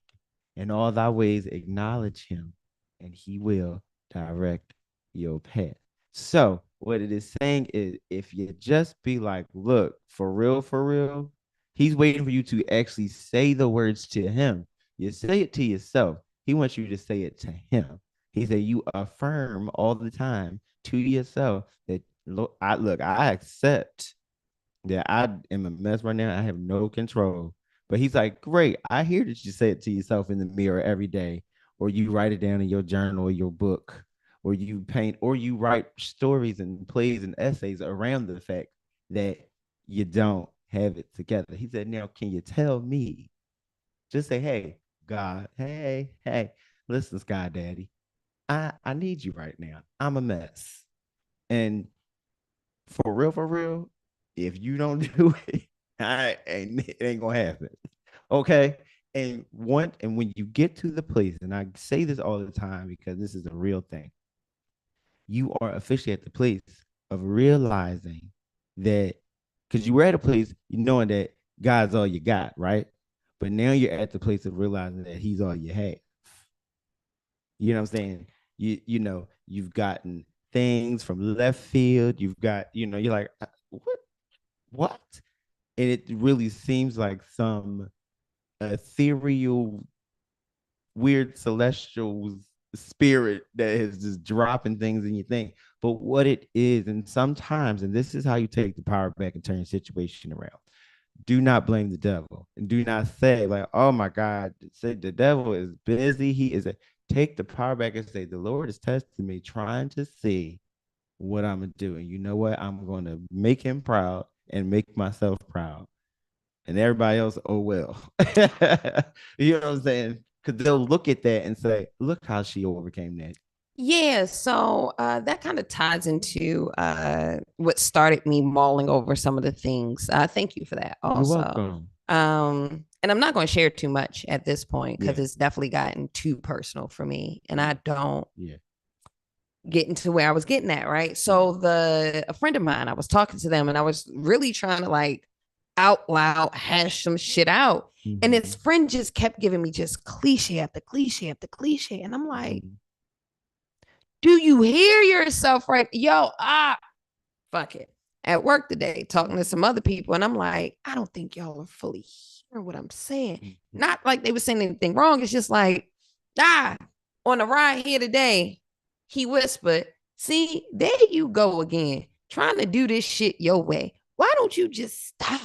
In all thy ways acknowledge him, and he will direct your path. So, what it is saying is if you just be like, look, for real, he's waiting for you to actually say the words to him. You say it to yourself. He wants you to say it to him. He said, you affirm all the time to yourself that, look, I accept that I am a mess right now. I have no control. But he's like, great. I hear that you say it to yourself in the mirror every day, or you write it down in your journal or your book, or you paint, or you write stories and plays and essays around the fact that you don't have it together. He said, now, can you tell me? Just say, hey, God, hey, listen, Sky Daddy, I need you right now. I'm a mess. And for real, if you don't do it, it ain't gonna happen. Okay. And when you get to the place, and I say this all the time because this is a real thing, you are officially at the place of realizing that because you were at a place knowing that God's all you got, right? But now you're at the place of realizing that He's all you have. You know what I'm saying? You've gotten things from left field. You've got, you're like, what? And it really seems like some ethereal, weird celestial spirit that is just dropping things in your thing. But what it is, and sometimes, and this is how you take the power back and turn your situation around. Do not blame the devil, and do not say like, "Oh my God, say the devil is busy. He is a." Take the power back and say, "The Lord is testing me, trying to see what I'm gonna do. And you know what? I'm gonna make him proud and make myself proud. And everybody else, oh well." You know what I'm saying? Because they'll look at that and say, look how she overcame that. Yeah, so that kind of ties into what started me mulling over some of the things. Thank you for that You're also. welcome. And I'm not going to share too much at this point because Yeah. it's definitely gotten too personal for me, and Yeah. I don't Yeah. get into where I was getting at, right? Yeah. So a friend of mine, I was talking to them, and I was really trying to like out loud hash some shit out, and this Mhm. friend just kept giving me just cliche after cliche after cliche, and I'm like, Mhm. do you hear yourself right? Yo, fuck it. At work today, talking to some other people, and I'm like, I don't think y'all are fully hearing what I'm saying. Mhm. Not like they were saying anything wrong. It's just like, ah, on the ride here today, he whispered, see, there you go again, trying to do this shit your way. Why don't you just stop?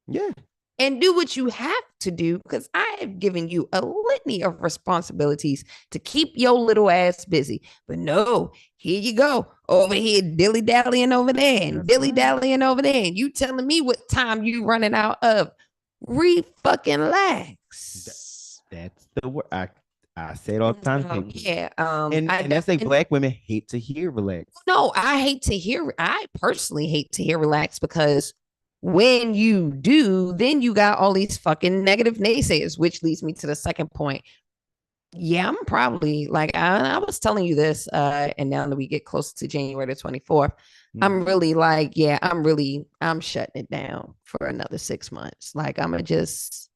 Yeah. And do what you have to do because I have given you a litany of responsibilities to keep your little ass busy. But no, here you go over here dilly dallying over there and That's dilly right. dallying over there, and you telling me what time you running out of. Re fucking That, lax. that's the word. I say it all the time to people. Yeah. And that's like black women hate to hear relax. No, I hate to hear. I personally hate to hear relax because when you do, then you got all these fucking negative naysayers, which leads me to the second point. Yeah, I'm probably like I was telling you this, and now that we get close to January the 24th, I'm Mhm. really like, yeah, I'm shutting it down for another 6 months. Like I'm gonna just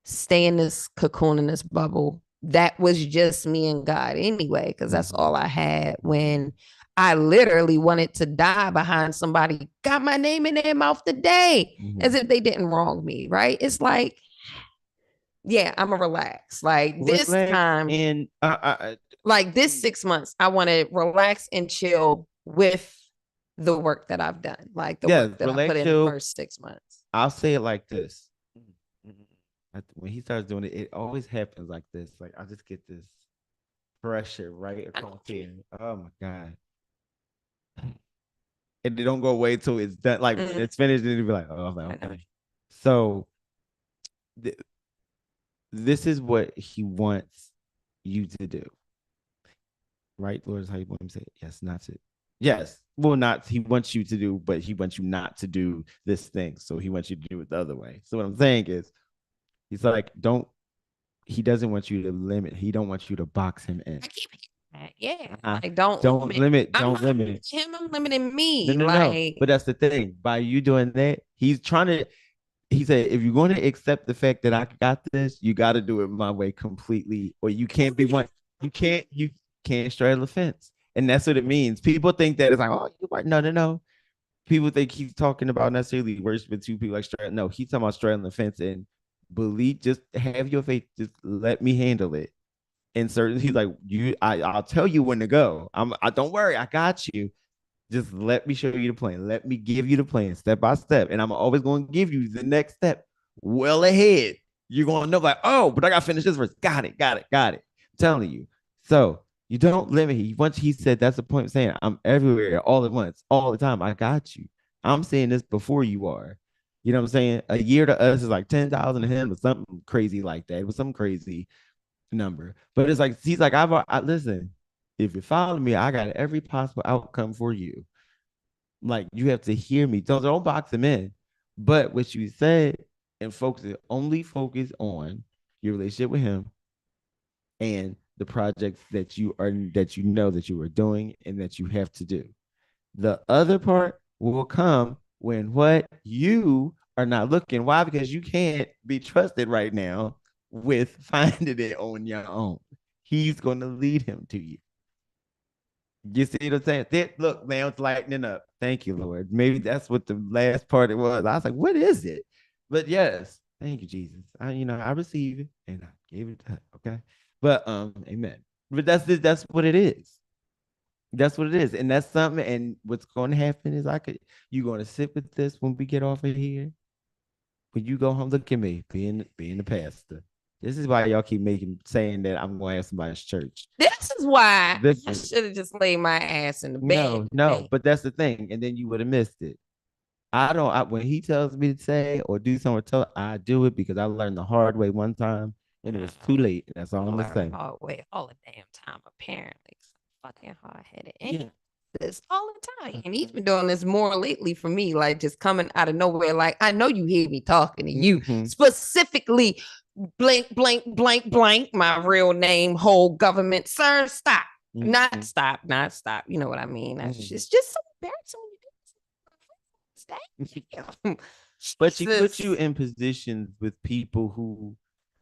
stay in this cocoon in this bubble. That was just me and God anyway, because that's Mhm. all I had when I literally wanted to die behind somebody, got my name in their mouth today, as Mhm. if they didn't wrong me, right? It's like, yeah, I'm gonna relax. Like this Relax time, and like this 6 months, I want to relax and chill with the work that I've done, like the yeah, work that I put relax. in the Chill. first 6 months. I'll say it like this. When he starts doing it, it always happens like this. Like I just get this pressure right across here. Oh my god! And they don't go away till it's done. Like when Mm, it's finished, and it'll be like, oh, I'm like, I know. okay. So th- this is what he wants you to do, right? Lord, is how you want him to say it. Yes, not to. Yes, well, not he wants you to do, but he wants you not to do this thing. So he wants you to do it the other way. So what I'm saying is, he's like, don't. He doesn't want you to limit. He don't want you to box him in. I keep hearing that. Yeah. Uh-uh. Like don't Don't limit. limit. I'm Don't not limit. limiting him, I'm limiting No, me. no, no. Like But that's the thing. By you doing that, he's trying to. He said, if you're going to accept the fact that I got this, you got to do it my way completely, or you can't be one. You can't straddle the fence, and that's what it means. People think that it's like, oh, you right. No, no, no. People think he's talking about necessarily worshiping two people like straddling. No, he's talking about straddling the fence and believe. Just have your faith. Just let me handle it. And certain, he's like, I'll tell you when to go. I don't worry, I got you. Just let me show you the plan. Let me give you the plan step by step. And I'm always going to give you the next step well ahead. You're going to know, like, oh, but I got to finish this verse. Got it, got it, got it. I'm telling you. So you don't limit. Once he said, that's the point of saying, I'm everywhere all at once, all the time. I got you. I'm saying this before you are. You know what I'm saying? A year to us is like 10,000 to him or something crazy like that. It was some crazy number. But it's like, he's like, listen, if you follow me, I got every possible outcome for you. Like you have to hear me. Don't box him in. But what you said and only focus on your relationship with him and the projects that you know that you are doing and that you have to do. The other part will come when what you are not looking. Why? Because you can't be trusted right now with finding it on your own. He's going to lead him to you. You see what I'm saying? Look, man, it's lightening up. Thank you, Lord. Maybe that's what the last part it was. I was like, what is it? But yes, thank you, Jesus. I receive it and I gave it to her. Okay. But amen. But that's what it is. That's what it is. And that's something. And what's going to happen is you're going to sit with this when we get off of here. When you go home, look at me, being the pastor. This is why y'all keep saying that I'm going to have somebody's church. this is why This I should have just laid my ass in the bed no, today. but that's the thing. And then you would have missed it. I don't. When he tells me to say or do something, I do it because I learned the hard way one time, and it was too late. That's all I'm gonna Learn say. the hard way all the damn time, apparently. fucking hard headed. Yeah. This all the time. And he's been doing this more lately for me, like just coming out of nowhere. Like, I know you hear me talking to you specifically, blank, blank, blank, blank, my real name, whole government. Sir, stop. Not stop, not stop. You know what I mean? That's just so embarrassing when you do. But she put you in positions with people who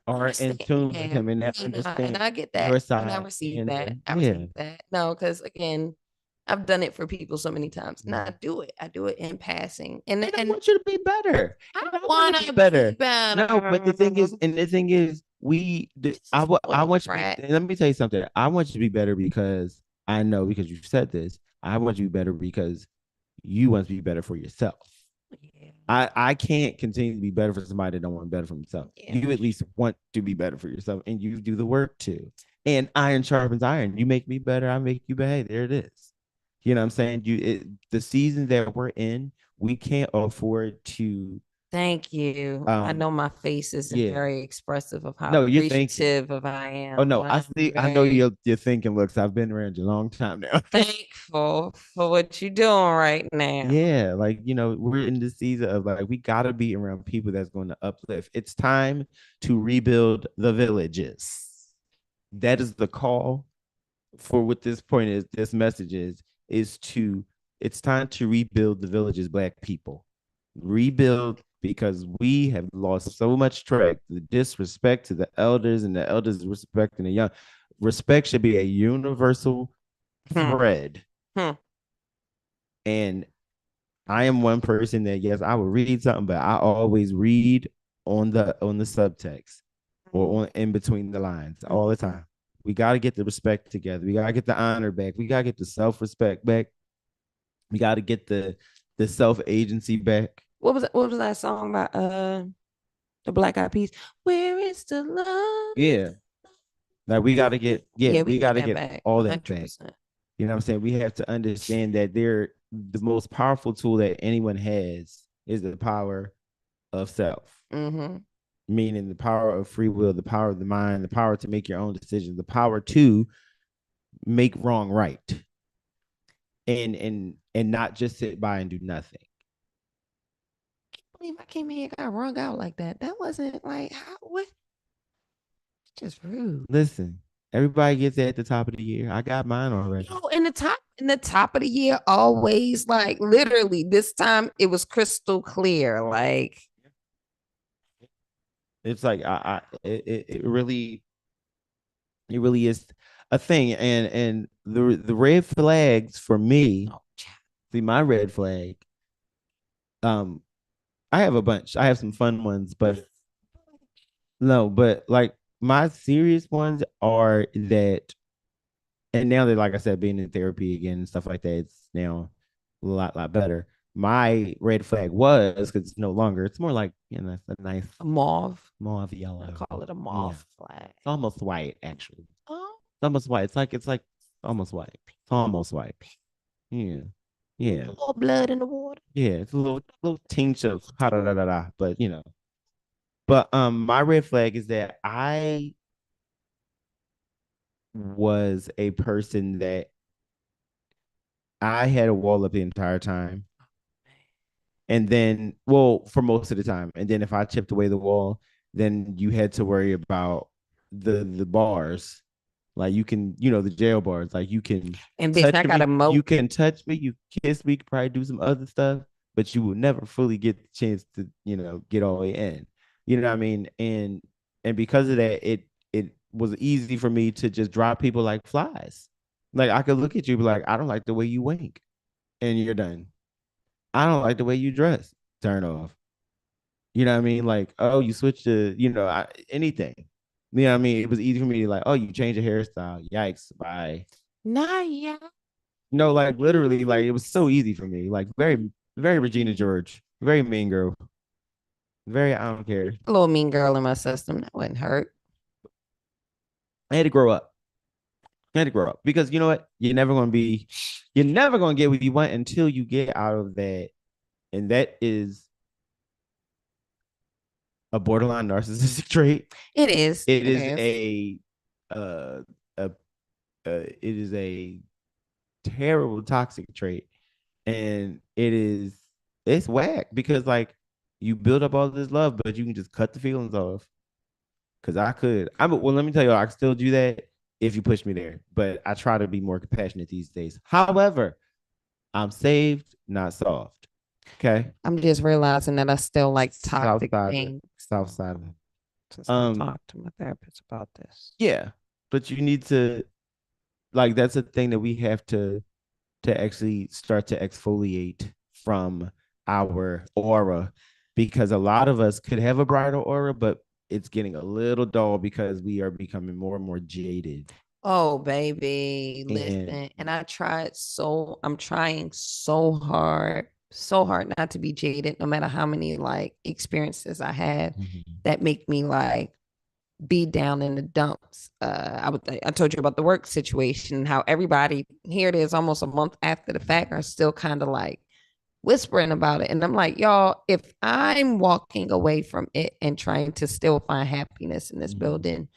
are in tune with him and that understand. And I get that. Your side. And I receive that. I yeah. receive that. No, because again, I've done it for people so many times. And I do it. I do it in passing. And I want you to be better. I want to be better. No, but the thing is, I want you to be, let me tell you something. I want you to be better because I know, because you've said this. I want you to be better because you want to be better for yourself. Yeah. I can't continue to be better for somebody that don't want better for himself. Yeah. You at least want to be better for yourself, and you do the work too. And iron sharpens iron. You make me better, I make you better. There it is. You know what I'm saying? The season that we're in, we can't afford to. Thank you. I know my face isn't very expressive of how appreciative of I am. Oh no, I see. I know your thinking looks. I've been around you a long time now. Thankful for what you're doing right now. Yeah, like we're in the season of like we gotta be around people that's going to uplift. It's time to rebuild the villages. That is the call for what this point is. This message is to. It's time to rebuild the villages, Black people. Rebuild, because we have lost so much track. The disrespect to the elders and the elders respecting the young. Respect should be a universal thread. And I am one person that, yes, I will read something, but I always read on the subtext or on in between the lines all the time. We got to get the respect together. We got to get the honor back. We got to get the self-respect back. We got to get the self-agency back. What was that song about the Black Eyed Peas? Where is the love? Yeah. Like we got to get we got to get back, all that 100%. Back. You know what I'm saying? We have to understand that the most powerful tool that anyone has is the power of self. Meaning the power of free will, the power of the mind, the power to make your own decisions, the power to make wrong right. And not just sit by and do nothing. I can't believe I came here and got wrung out like that. That wasn't like what? Just rude. Listen, everybody gets it at the top of the year. I got mine already. In the top of the year, always, like literally this time it was crystal clear. Like it's like it really is a thing. And the red flags for me, see my red flag. I have a bunch. I have some fun ones, but like my serious ones are that, and now that, like I said, being in therapy again and stuff like that, it's now a lot better. My red flag was, because it's no longer, it's more like, it's a nice mauve yellow. I call it a mauve flag. It's almost white, actually. Oh, it's almost white. It's like almost white. It's almost white. Yeah. Yeah. A little blood in the water. Yeah, it's a little tinge of but But my red flag is that I was a person that I had a wall up the entire time. And then, well, for most of the time. And then if I chipped away the wall, then you had to worry about the bars. Like you can, the jail bars. Like you can you can touch me, you kiss me, probably do some other stuff, but you will never fully get the chance to, get all the way in. You know what I mean? And because of that, it was easy for me to just drop people like flies. Like I could look at you and be like, I don't like the way you wink, and you're done. I don't like the way you dress. Turn off. You know what I mean? Like, oh, you switched to, anything. You know what I mean? It was easy for me to like, oh, you change your hairstyle. Yikes. Bye. Nah, yeah. No, like literally, like it was so easy for me. Like very, very Regina George. Very mean girl. Very, I don't care. A little mean girl in my system. That wouldn't hurt. I had to grow up. Because you know what? You're never going to get what you want until you get out of that. And that is a borderline narcissistic trait. It is. It is a terrible toxic trait. And it's whack because like you build up all this love, but you can just cut the feelings off. Cause I could. Well, let me tell you, I can still do that if you push me there. But I try to be more compassionate these days. However, I'm saved, not soft. Okay. I'm just realizing that I still like South toxic side of things. South side of Since I talked to my therapist about this. Yeah. But you need to like that's a thing that we have to actually start to exfoliate from our aura because a lot of us could have a brighter aura, but it's getting a little dull because we are becoming more and more jaded. Oh, baby, And listen. And I'm trying so hard not to be jaded, no matter how many like experiences I have that make me like be down in the dumps. I told you about the work situation, how everybody here it is almost a month after the fact are still kind of like whispering about it. And I'm like, y'all, if I'm walking away from it and trying to still find happiness in this building,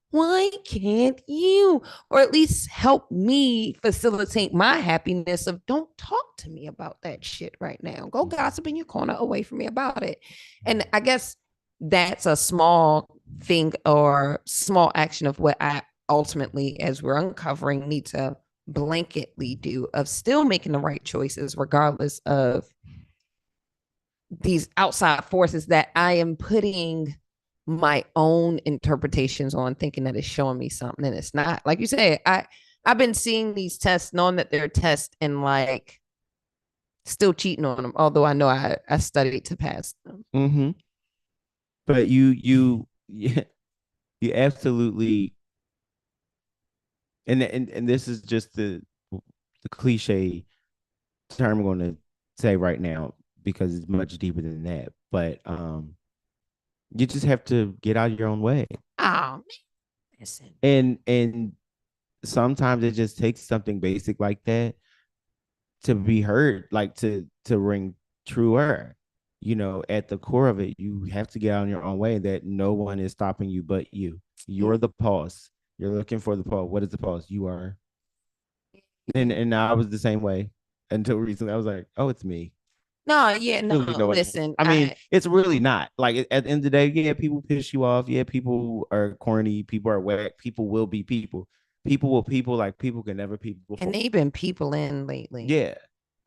why can't you? Or at least help me facilitate my happiness of don't talk to me about that shit right now. Go gossip in your corner away from me about it. And I guess that's a small thing or small action of what I ultimately, as we're uncovering, need to blanketly do of still making the right choices, regardless of these outside forces that I am putting my own interpretations on, thinking that it's showing me something and it's not. Like you said, I've been seeing these tests, knowing that they're tests and like still cheating on them. Although I know I studied to pass them. mm-hmm. But yeah, you absolutely and this is just the cliche term I'm going to say right now because it's much deeper than that. But you just have to get out of your own way. Oh, listen. And sometimes it just takes something basic like that to be heard, like to ring truer. You know, at the core of it, you have to get out on your own way that no one is stopping you but you. You're the pulse. You're looking for the pulse. What is the pulse? You are. And I was the same way until recently. I was like, oh, it's me. No, yeah, no. Really know what it is. Listen, I mean, it's really not. Like at the end of the day, yeah, people piss you off. Yeah, people are corny. People are whack. People will be people. People will people like people can never people before. and they've been people in lately. Yeah.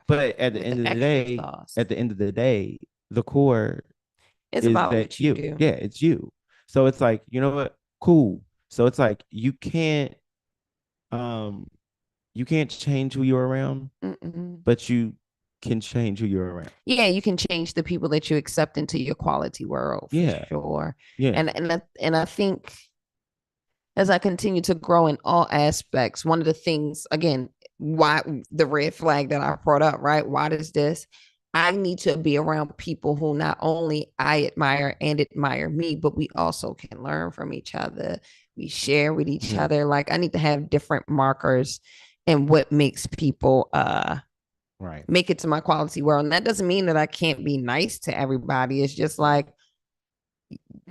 But at the With end the of the extra day, sauce. at the end of the day, the core It's is about that what you you. do. Yeah, it's you. So it's like, you know what? Cool. So it's like um you can't change who you're around, Mm-mm. but you can change who you're around. Yeah, you can change the people that you accept into your quality world for Yeah. sure. Yeah. And I think as I continue to grow in all aspects, one of the things again, why the red flag that I brought up, right? Why does this? I need to be around people who not only I admire and admire me, but we also can learn from each other. We share with each other. Like I need to have different markers and what makes people Right. make it to my quality world. And that doesn't mean that I can't be nice to everybody. It's just like,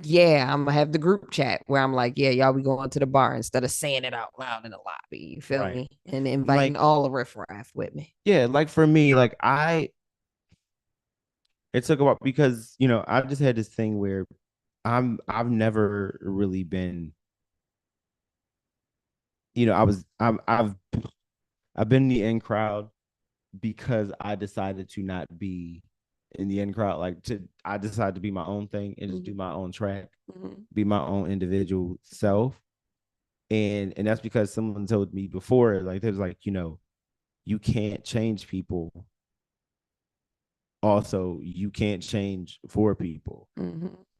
yeah, I'm gonna have the group chat where I'm like, yeah, y'all be going to the bar instead of saying it out loud in the lobby. You feel Right. me? And inviting Like, all the riffraff with me. yeah, like for me, like it took a while because, you know, I've just had this thing where I've never really been, you know, I've been in the in crowd because I decided to not be in the in crowd. I decided to be my own thing and just do my own track, be my own individual self. And that's because someone told me before, like there's like, you know, you can't change people. Also, you can't change for people.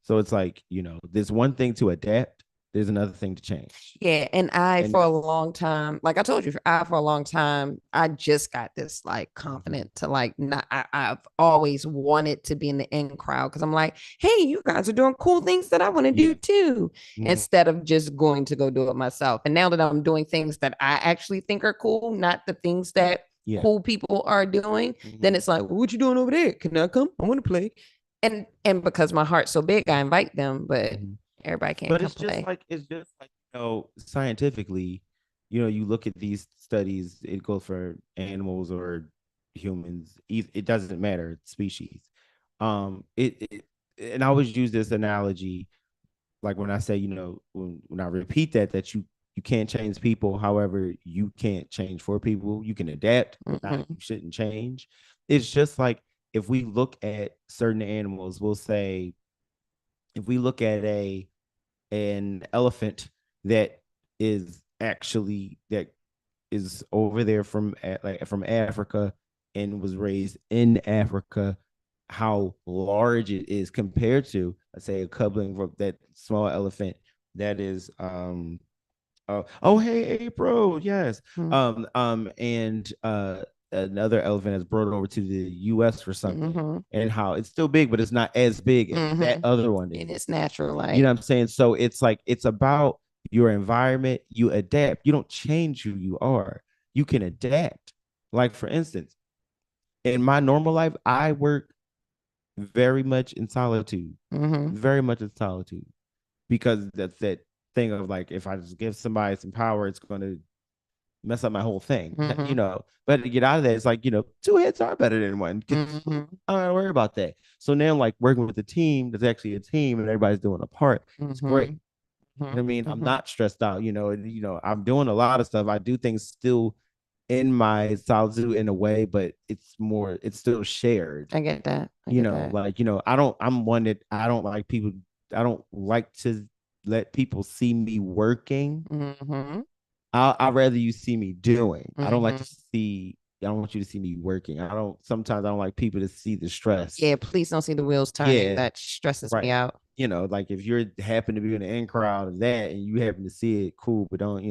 So it's like, you know, there's one thing to adapt, there's another thing to change. Yeah, and for a long time, like I told you, for a long time, I just got this like confident to like not. I've always wanted to be in the in crowd because I'm like, hey, you guys are doing cool things that I want to do too, instead of just going to go do it myself. And now that I'm doing things that I actually think are cool, not the things that cool people are doing, then it's like, well, what you doing over there? Can I come? I want to play. And because my heart's so big, I invite them, but everybody can't But come play. it's just like, you know, scientifically, you look at these studies, it goes for animals or humans, it doesn't matter species. It and I always use this analogy, like when I say, when I repeat that you can't change people, however, you can't change for people. You can adapt, but not Mm-hmm. you shouldn't change. It's just like if we look at certain animals, we'll say if we look at an elephant that that is over there from Africa and was raised in Africa, how large it is compared to, let's say, a coupling of that small elephant that is oh, hey, April, yes. And another elephant is brought over to the US for something, Mm-hmm. and how it's still big, but it's not as big as that Mm-hmm. other one In is. its natural You light. know what I'm saying? So it's like it's about your environment. You adapt. You don't change who you are. You can adapt. Like for instance, in my normal life, I work very much in solitude. Mm-hmm. Very much in solitude. Because that's that thing of like if I just give somebody some power, it's gonna mess up my whole thing. Mm-hmm. But to get out of that, it's like, two heads are better than one. Mm-hmm. I don't worry about that. So now like working with a team, there's actually a team and everybody's doing a part. It's great. Mm-hmm. You know what I mean? I'm Mm-hmm. not stressed out, I'm doing a lot of stuff. I do things still in my solitude in a way, but it's still shared. I get that. I get that. Like, I'm one that I don't like to let people see me working. Mm-hmm. I'd rather you see me doing. Mm-hmm. I don't want you to see me working. Sometimes I don't like people to see the stress. Yeah, please don't see the wheels turning. Yeah, That stresses me right. out. Like if you're happen to be in the in crowd of that and you happen to see it, cool, but don't,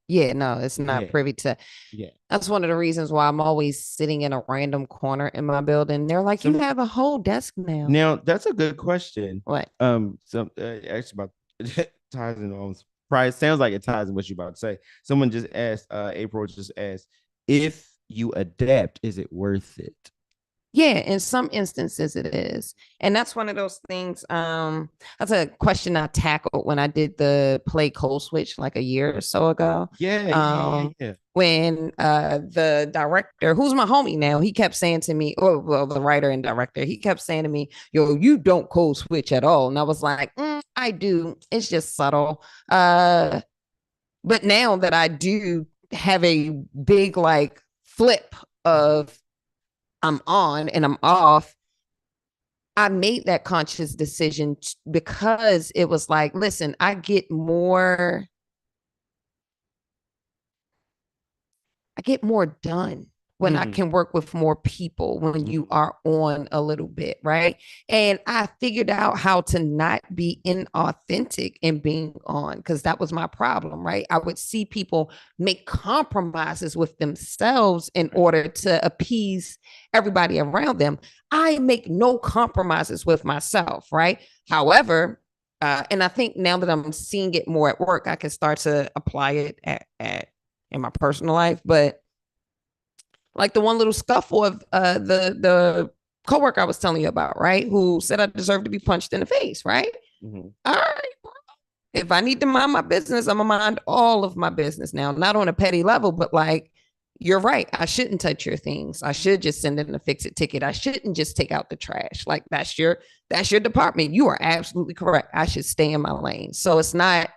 Yeah, no, it's not yeah, privy to. yeah. That's one of the reasons why I'm always sitting in a random corner in my building. They're like, you So have a whole desk now. now that's a good question. What? Actually about ties in almost probably sounds like it ties in what you're about to say. Someone just asked, April just asked, if you adapt, is it worth it? Yeah, in some instances it is. And that's one of those things. That's a question I tackled when I did the play Code Switch like a year or so ago. Yeah. When the director, who's my homie now, he kept saying to me, or well, the writer and director, he kept saying to me, yo, you don't code switch at all. And I was like, I do. It's just subtle. But now that I do have a big like flip of I'm on and I'm off, I made that conscious decision because it was like, listen, I get more done when I Mm, can work with more people when you mm, are on a little bit, right? And I figured out how to not be inauthentic in being on because that was my problem, right? I would see people make compromises with themselves in right. order to appease everybody around them. I make no compromises with myself, right? However, and I think now that I'm seeing it more at work, I can start to apply it at in my personal life. But like the one little scuffle of the coworker I was telling you about, right? Who said I deserve to be punched in the face, right? Mhm. All right. If I need to mind my business, I'm gonna mind all of my business now, not on a petty level, but like you're right. I shouldn't touch your things. I should just send in a fix it ticket. I shouldn't just take out the trash. Like that's your department. You are absolutely correct. I should stay in my lane. So it's not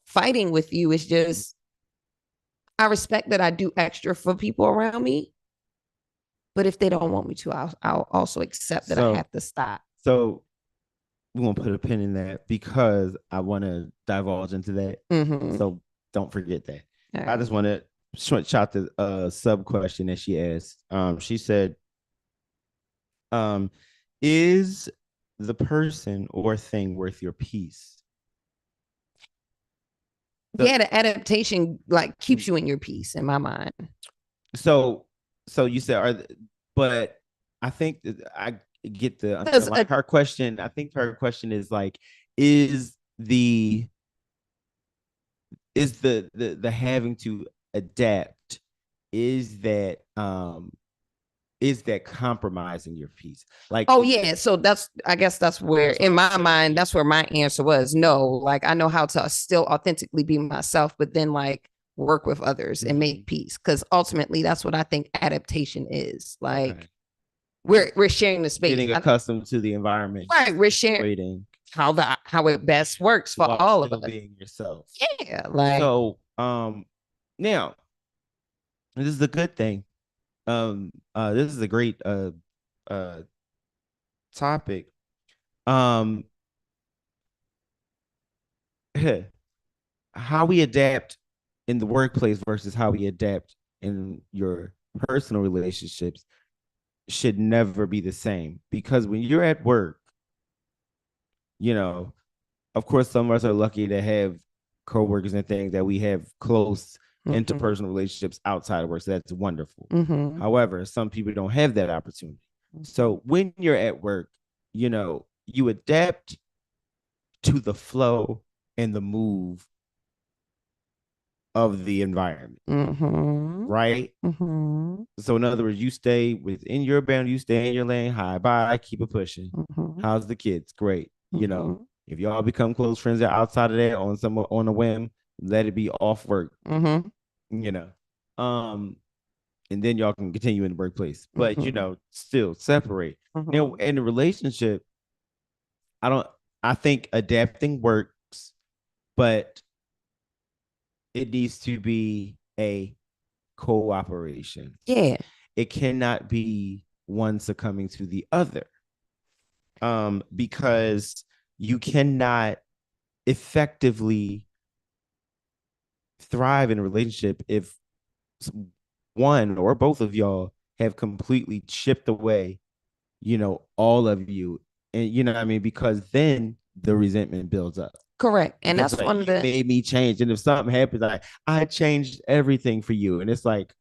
fighting with you. It's just I respect that I do extra for people around me, but if they don't want me to, I'll also accept that I So have to stop. so we won't put a pin in that because I want to divulge into that. Mm-hmm. So don't forget that. All I right. just want to shot the sub question that she asked. She said, um, is the person or thing worth your peace? So, Yeah, the adaptation like keeps you in your peace in my mind. so, so you said, but I think that I get Because like her question. I think her question is like, is the the having to adapt, is that compromising your peace? Like, oh yeah, so that's I guess that's where that's what in I'm my saying. mind that's where my answer was no. Like I know how to still authentically be myself, but then like work with others and make peace, because ultimately that's what I think adaptation is. Like, we're sharing the space, getting accustomed to the environment, right? We're sharing how it best works for all of us. Being yourself. Yeah, like, so now this is a good thing. This is a great topic. How we adapt in the workplace versus how we adapt in your personal relationships should never be the same, because when you're at work, you know, of course, some of us are lucky to have coworkers and things that we have close interpersonal relationships outside of work. So that's wonderful. However, some people don't have that opportunity. So when you're at work, you know, you adapt to the flow and the move of the environment, right? So in other words, you stay within your boundary, you stay in your lane. Hi, bye, keep it pushing. How's the kids? Great. You know, if y'all become close friends outside of that on a whim, let it be off work. You know, and then y'all can continue in the workplace. But you know, still separate. Now, in a relationship, I think adapting works, but it needs to be a cooperation. Yeah. It cannot be one succumbing to the other. Because you cannot effectively thrive in a relationship if one or both of y'all have completely chipped away, you know, all of you. And you know what I mean? Because then the resentment builds up. Correct. And that's like, one of the made me change. And if something happens, like, I changed everything for you. And it's like,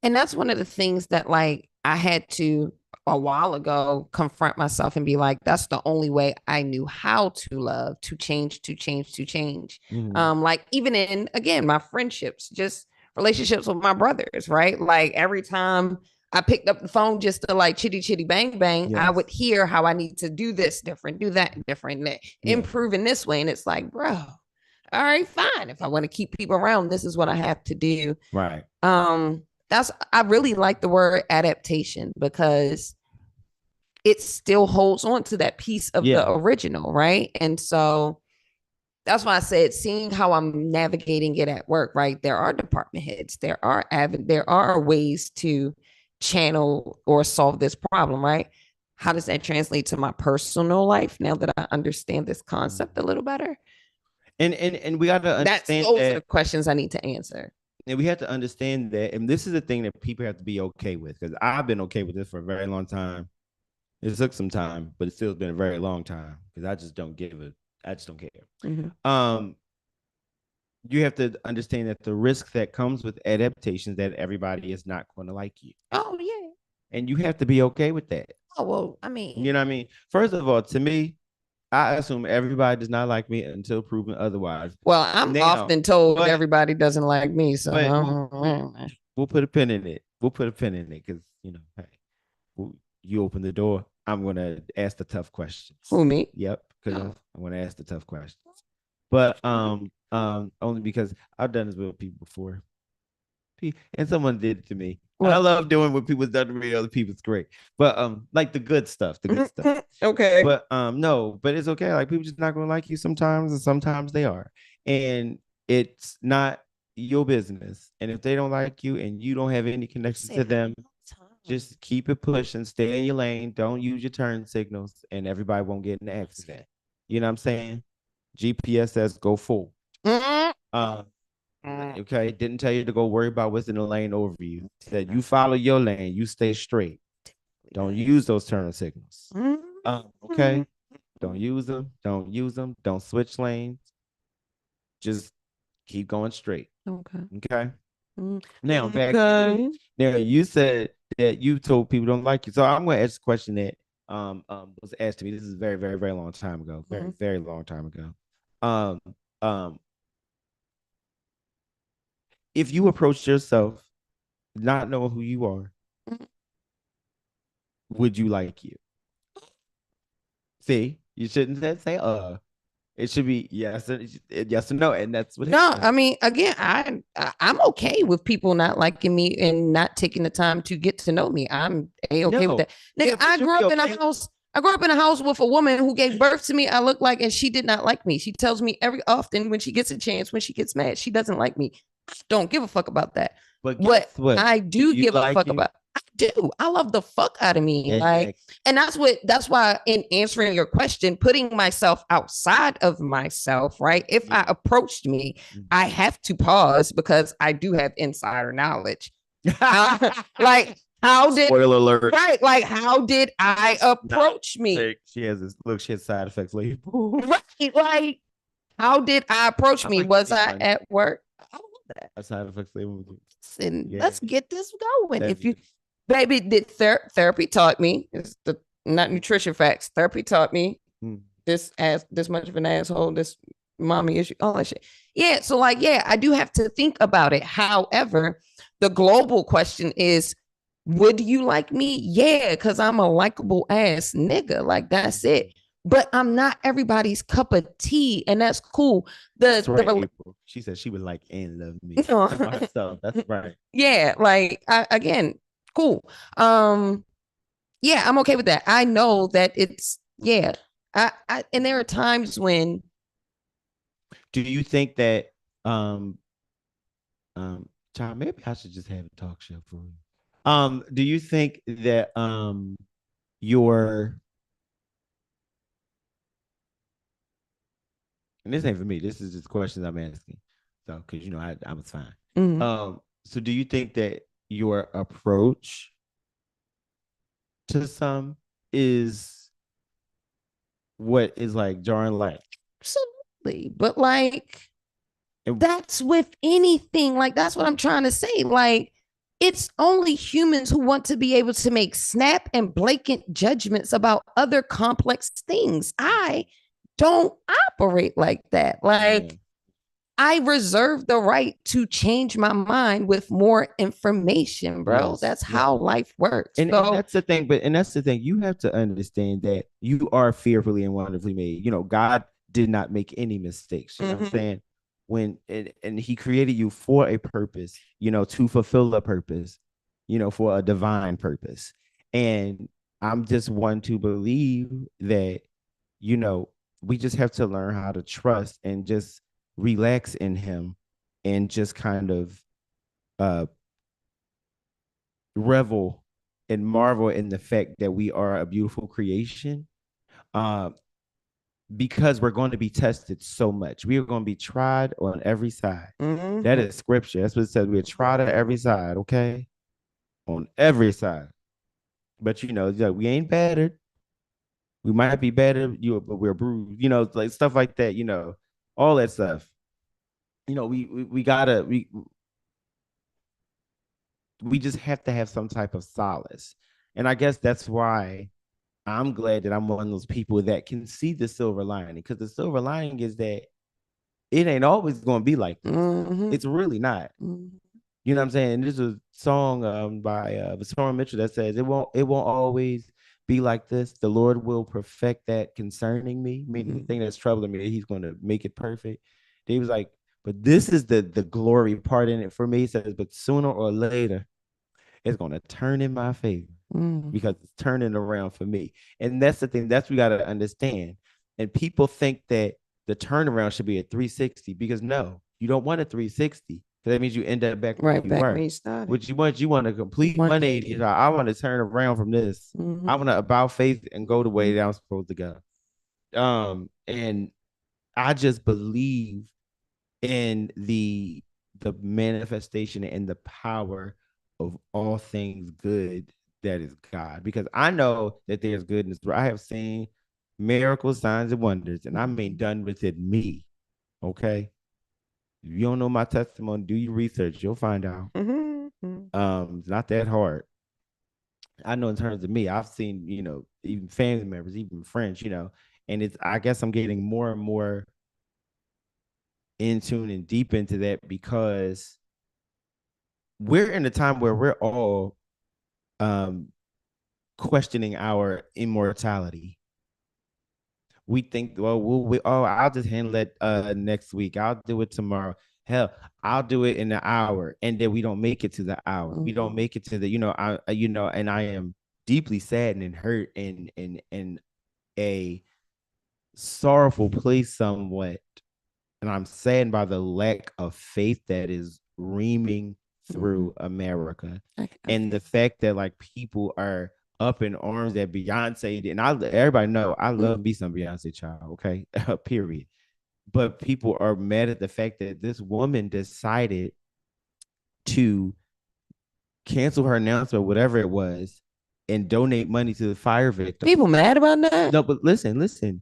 and that's one of the things that, like, I had to a while ago confront myself and be like, that's the only way I knew how to love, to change. Like, even in, again, my friendships, just relationships with my brothers, right? Like, every time I picked up the phone just to like chitty bang bang, I would hear how I need to do this different, do that different, improve in this way. And it's like, bro, all right, fine. If I want to keep people around, this is what I have to do. Right. I really like the word adaptation, because it still holds on to that piece of the original, right? And so that's why I said, seeing how I'm navigating it at work, right? There are department heads, there are ways to channel or solve this problem, right? How does that translate to my personal life now that I understand this concept a little better? And we got to understand those are the questions I need to answer. And we have to understand that, and this is the thing that people have to be okay with, because I've been okay with this for a very long time. It took some time, but it's still been a very long time, because I just don't give it. I just don't care. You have to understand that the risk that comes with adaptations, that everybody is not going to like you. Oh yeah. And you have to be okay with that. Oh well, I mean, you know what I mean? First of all, to me, I assume everybody does not like me until proven otherwise. Well, I'm often told everybody doesn't like me, so we'll put a pin in it. We'll put a pin in it, because you know, hey, you open the door, I'm gonna ask the tough questions. Who, me? Yep, because I'm gonna ask the tough questions. But only because I've done this with people before, and someone did it to me. I love doing what people's done to me. Other people's great, but like the good stuff. Okay. But no, but it's okay. Like, people just not gonna like you sometimes, and sometimes they are, and it's not your business. And if they don't like you and you don't have any connection to them, just keep it pushing, stay in your lane, don't use your turn signals, and everybody won't get in an accident. You know what I'm saying? GPS says go full. Okay, didn't tell you to go worry about what's in the lane over you. Said you follow your lane, you stay straight. Don't use those turn signals. Okay, don't use them. Don't use them. Don't switch lanes. Just keep going straight. Okay. Now back to you. Now, you said that you told people don't like you, so I'm going to ask a question that was asked to me. This is a very, very, very long time ago. Very, very long time ago. If you approached yourself not knowing who you are, would you like you? See, you shouldn't say It should be yes, yes or no, and that's what No, happens. I mean, again, I'm okay with people not liking me and not taking the time to get to know me. I'm okay with No, that. Nigga, yeah, but you'll be okay. I grew up in a house with a woman who gave birth to me. I look like, and she did not like me. She tells me every often when she gets a chance, when she gets mad, she doesn't like me. I don't give a fuck about that. But guess What what? I Do do you give a like fuck you? about, I do. I love the fuck out of me. Like, Exactly. and that's why in answering your question, putting myself outside of myself, right? If I Yeah. approached me, I have to pause because I do have insider knowledge. Like, how did Spoiler alert. right? Like, how did I approach me? She has this look. She has side effects label. Right? Like, how did I approach I me? like to Was be I fun. at work? I love that. A side effects label. And Yeah, let's get this going. that If you, is. baby, did therapy taught me? It's the not nutrition facts. Therapy taught me Mm. this much of an asshole, this mommy issue, all that shit. Yeah, so like, yeah, I do have to think about it. However, the global question is, would you like me? Yeah, because I'm a likable ass nigga. Like that's it. But I'm not everybody's cup of tea, and that's cool. That's right, April. She said she would like and love me. That's about herself. That's right. yeah, like again, cool. Yeah, I'm okay with that. I know that it's yeah. And there are times when Do you think that um child, maybe I should just have a talk show for you. Do you think that your and this ain't for me, this is just questions I'm asking. So because I was fine. mm, So do you think that your approach to some is what is like jarring like absolutely, but like and that's with anything. Like that's what I'm trying to say. Like it's only humans who want to be able to make snap and blatant judgments about other complex things. I don't operate like that. yeah. Like I reserve the right to change my mind with more information, bro. Yes, That's yes. how life works. And So, that's the thing, and that's the thing. You have to understand that you are fearfully and wonderfully made. God did not make any mistakes. You know what I'm mm-hmm. saying? When and he created you for a purpose, to fulfill a purpose, for a divine purpose. And I'm just one to believe that, you know, we just have to learn how to trust and just relax in him and just kind of uh revel and marvel in the fact that we are a beautiful creation, uh, because we're going to be tested so much. We are going to be tried on every side. That Mm-hmm. is scripture. That's what it says. We're tried on every side, okay? On every side. But we ain't battered. We might be battered, but we're bruised. Like stuff like that. All that stuff. We gotta we just have to have some type of solace, and I guess that's why I'm glad that I'm one of those people that can see the silver lining, because the silver lining is that it ain't always going to be like this. Mm-hmm. It's really not. Mm-hmm. You know what I'm saying? There's a song by Storm Mitchell that says it won't always be like this. The Lord will perfect that concerning me, meaning the thing that's troubling me, He's going to make it perfect. He was like, but this is the glory part in it for me. He says, but sooner or later, it's going to turn in my favor Mm-hmm. because it's turning around for me. And that's the thing, that's we got to understand. And people think that the turnaround should be a 360, because no, you don't want a 360, because that means you end up back where Right you back were. where you started. What you want a complete 180. I want to turn around from this. Mm-hmm. I want to about faith and go the way that I'm supposed to go. And I just believe in the manifestation and the power of all things good that is God. Because I know that there's goodness. I have seen miracles, signs, and wonders, and I mean done within me. Okay. If you don't know my testimony, do your research. You'll find out. Mm-hmm. It's not that hard. I know in terms of me, I've seen, even family members, even friends, and I guess I'm getting more and more in tune and deep into that, because we're in a time where we're all um questioning our immortality. we think, well, I'll just handle it next week. I'll do it tomorrow. Hell, I'll do it in an hour, and then we don't make it to the hour. We don't make it to the, and I am deeply saddened and hurt and a sorrowful place somewhat, and I'm saddened by the lack of faith that is reaming through America, and the fact that like people are up in arms at Beyonce, and everybody know I love me some Beyonce, child. Okay, period. But people are mad at the fact that this woman decided to cancel her announcement, whatever it was, and donate money to the fire victims. People mad about that? No, but listen.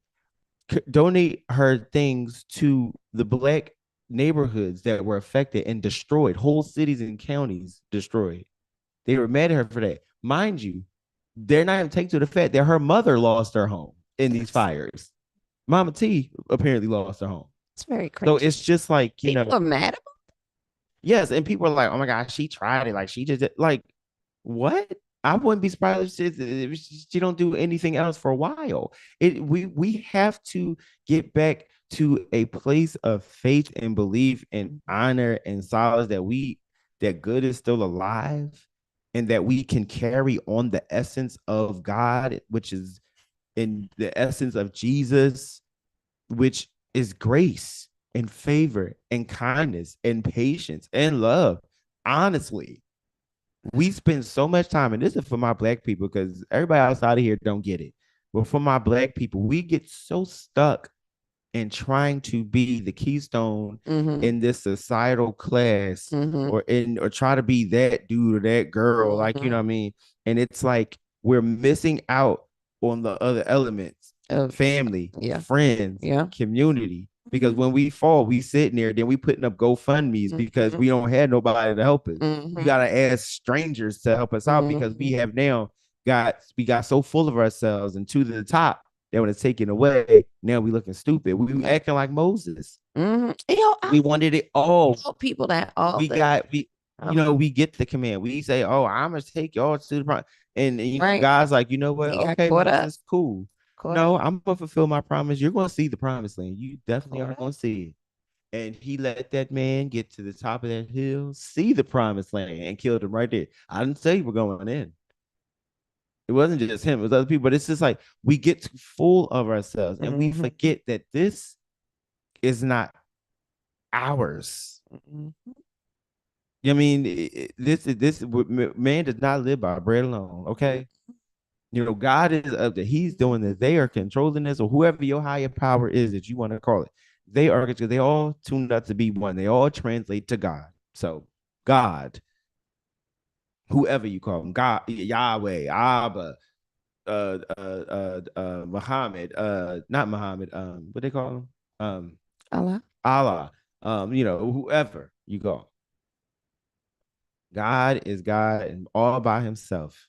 Donate her things to the black neighborhoods that were affected and destroyed, whole cities and counties destroyed. They were mad at her for that. Mind you, they're not even taking to the fact that her mother lost her home in these fires. Mama T apparently lost her home. It's very cringy. So it's just like, people are mad about that? Yes, and people are like, oh my gosh, she tried it. Like she just like, what? I wouldn't be surprised if she don't do anything else for a while. We have to get back to a place of faith and belief and honor and solace that good is still alive, and that we can carry on the essence of God, which is in the essence of Jesus, which is grace and favor and kindness and patience and love. Honestly, we spend so much time, and this is for my black people because everybody outside of here don't get it. But for my black people, we get so stuck in trying to be the keystone in this societal class, or try to be that dude or that girl, like, you know what I mean? And it's like we're missing out on the other elements of family, friends, community. Because when we fall, we sitting there, then we putting up GoFundMe's because we don't have nobody to help us. We gotta ask strangers to help us out because we have now got so full of ourselves and to the top that when it's taken away, now we looking stupid. We acting like Moses. We wanted it all. Tell people that all we get the command. We say, "Oh, I'm gonna take y'all to the promise," and God's like, you know what? Okay, Moses, cool. No, I'm gonna fulfill my promise. You're gonna see the promised land. You definitely are gonna see it. And he let that man get to the top of that hill, see the promised land, and killed him right there. I didn't say we're going in. It wasn't just him, it was other people. But it's just like we get too full of ourselves and we forget that this is not ours. I mean, this man does not live by bread alone. Okay. God is up there. He's doing this. They are controlling this, or whoever your higher power is that you want to call it. They all tuned up to be one. They all translate to God. So God, whoever you call him, God, Yahweh, Abba, Muhammad, not Muhammad, what they call him? Allah, whoever you call. God is God and all by himself.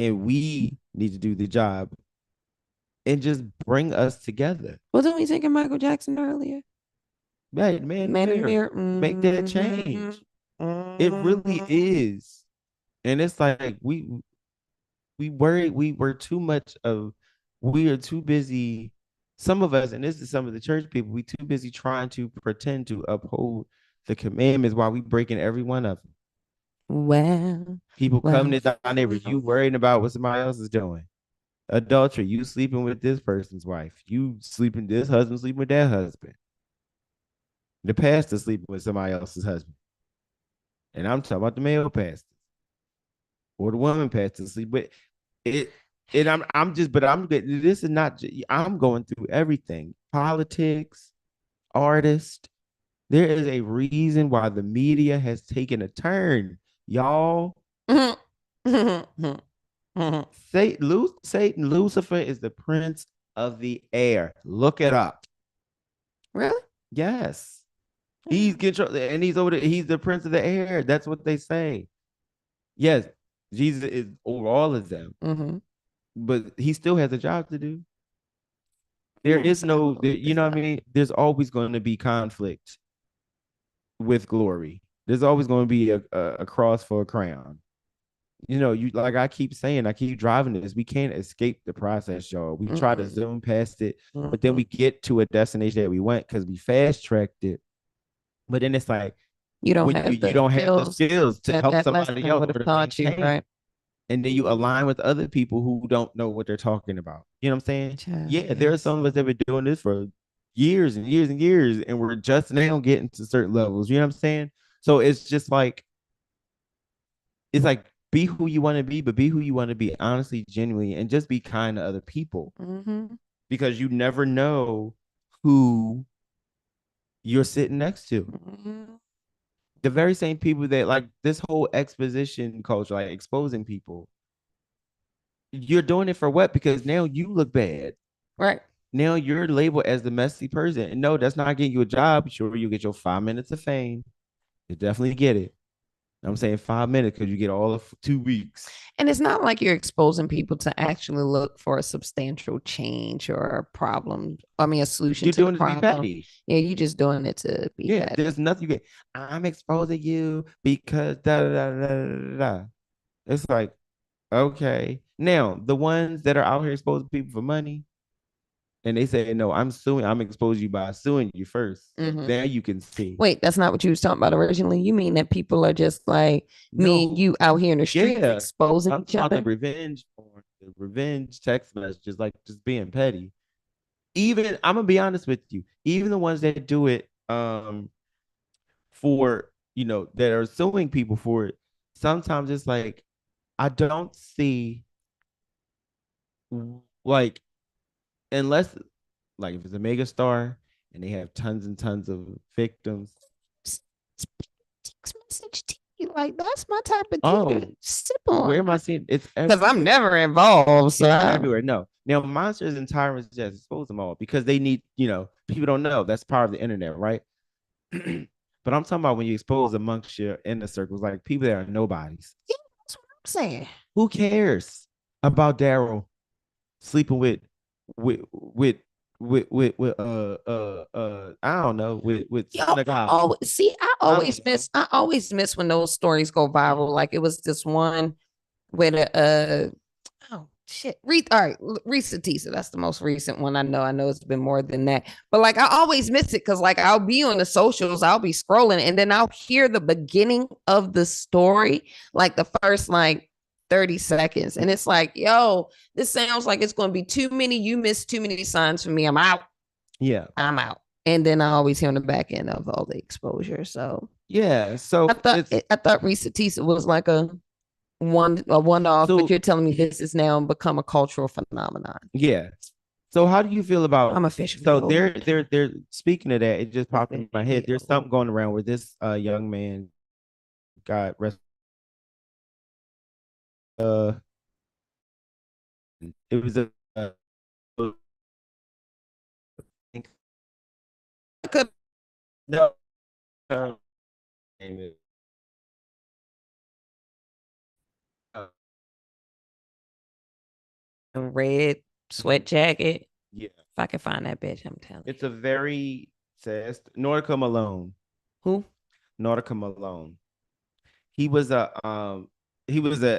And we need to do the job and just bring us together. Wasn't we thinking Michael Jackson earlier? Man, make that change. It really is. And it's like we are too busy. Some of us, and this is some of the church people, we too busy trying to pretend to uphold the commandments while we breaking every one of them. People coming to our neighbors, you worrying about what somebody else is doing. Adultery, you sleeping with this person's wife. You sleeping, this husband sleeping with that husband. The pastor sleeping with somebody else's husband. And I'm talking about the male pastor. Or the woman pastor sleep with it. And this is not, I'm going through everything. Politics, artists. There is a reason why the media has taken a turn, y'all. Satan, Lucifer is the prince of the air. Look it up. Really? Yes. He's control, and he's the prince of the air. That's what they say. Yes, Jesus is over all of them. But he still has a job to do. There is no, you know what I mean? There's always going to be conflict with glory. There's always going to be a cross for a crown. you like I keep saying, I keep driving this. We can't escape the process, y'all. We try to Mm-mm. zoom past it, but then Mm-mm. we get to a destination that we went because we fast tracked it. But then it's like You don't when have you the don't have the skills skills to that help that somebody lesson else would or have to taught you, maintain, right? and then you align with other people who don't know what they're talking about. You know what I'm saying? Child, Yeah, there are yes. some of us that have been doing this for years and years and years, and we're just now getting to certain levels. You know what I'm saying? So it's just like it's like be who you want to be, but be who you want to be honestly, genuinely, and just be kind to other people Mm-hmm. because you never know who you're sitting next to. Mm-hmm. The very same people that like this whole exposition culture, like exposing people, you're doing it for what? Because now you look bad. Right. Now you're labeled as the messy person. And no, that's not getting you a job. Sure, you get your 5 minutes of fame. You definitely get it. I'm saying 5 minutes because you get all of 2 weeks. And it's not like you're exposing people to actually look for a substantial change or a problem. I mean, a solution You're to the doing it to be problem. petty. Yeah, you're just doing it to be Yeah, petty. there's nothing you get. I'm exposing you because da da da da da da. It's like, okay. Now, the ones that are out here exposing people for money, and they say, no, I'm exposing you by suing you first. Mm-hmm. There you can see. Wait, that's not what you was talking about originally. You mean that people are just like me and No, you out here in the streets yeah. exposing I'm each talking other? the revenge porn, the revenge text messages, like just being petty. Even I'm gonna be honest with you, even the ones that do it for that are suing people for it, sometimes it's like I don't see like unless like if it's a mega star and they have tons and tons of victims. Text message to you. Like, that's my type of tea Oh, to sip where on. am I seeing it's Because I'm everywhere? never involved. So It's I, everywhere. No. Now, monsters and tyrants just expose them all because they need, people don't know. That's part of the internet, right? But I'm talking about when you expose amongst your inner circles, like people that are nobodies. yeah, that's what I'm saying. Who cares about Daryl sleeping with with I don't know with Yo, synagogue. always see, I don't know. I always miss when those stories go viral. Like it was this one with a oh shit. All right, Risa Tisa. That's the most recent one I know. I know it's been more than that. But like I always miss it because like I'll be on the socials, I'll be scrolling, and then I'll hear the beginning of the story, like the first like 30 seconds. And it's like, yo, this sounds like it's gonna be too many. You missed too many signs for me. I'm out. Yeah. I'm out. And then I always hear on the back end of all the exposure. So Yeah. So it's I thought Risa Tisa was like a one off, but so you're telling me this is now become a cultural phenomenon. yeah. So how do you feel about I'm officially so over. they're speaking of that, it just popped in my head. Officially There's over. something going around where this young man got rest uh it was a no name it. Uh, A red sweat jacket. yeah. If I can find that bitch, I'm telling you. It's a very says Nordica Malone. Who? Nordica Malone. He was a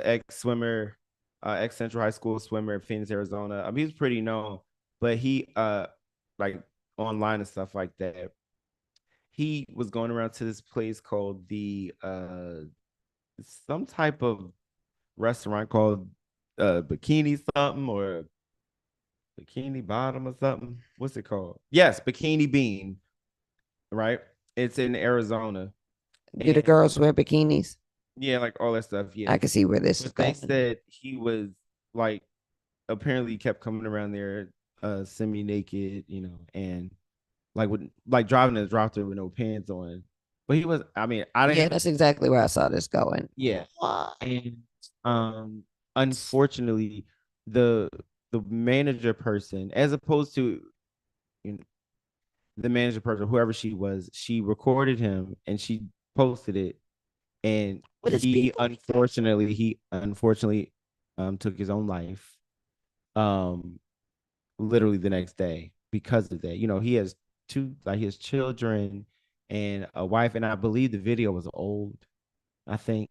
ex swimmer, ex Central High School swimmer in Phoenix, Arizona. I mean, he was pretty known, but he like online and stuff like that. He was going around to this place called the some type of restaurant called Bikini something or Bikini Bottom or something. What's it called? Yes, Bikini Bean, right? It's in Arizona. Do the And girls wear bikinis? yeah, like all that stuff. I Yes. can see where this is But they going. said he was like apparently kept coming around there semi naked, and like with like driving a drop through with no pants on. But he was I mean, I Yeah, didn't that's exactly where I saw this going. yeah. What? And unfortunately the the manager person, as opposed to you know, the manager person, whoever she was, she recorded him and she posted it. And What is people? he unfortunately took his own life um literally the next day because of that. He has his children and a wife, and I believe the video was old, I think.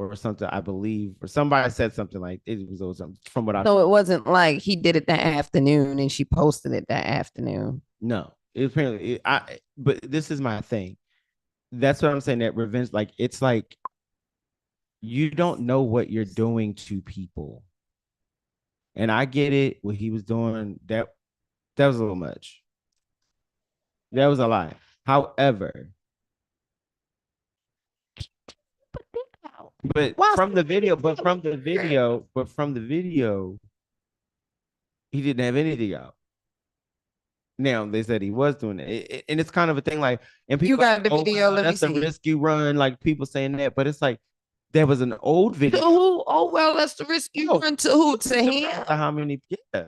or something, I believe, or somebody said something like it was something from what I. So it wasn't like he did it that afternoon and she posted it that afternoon. No, it apparently but this is my thing. That's what I'm saying. That revenge, like it's like you don't know what you're doing to people, and I get it. What he was doing, that was a little much. That was a lie. However, But think about but while from the video, he didn't have anything out. Now they said he was doing it, and it's kind of a thing like, and you people got like, the oh, video, let me that's the see. risk you run, like people saying that, but it's like there was an old To video. who? Oh well, that's the risk you run to who? To him? How many? Yeah,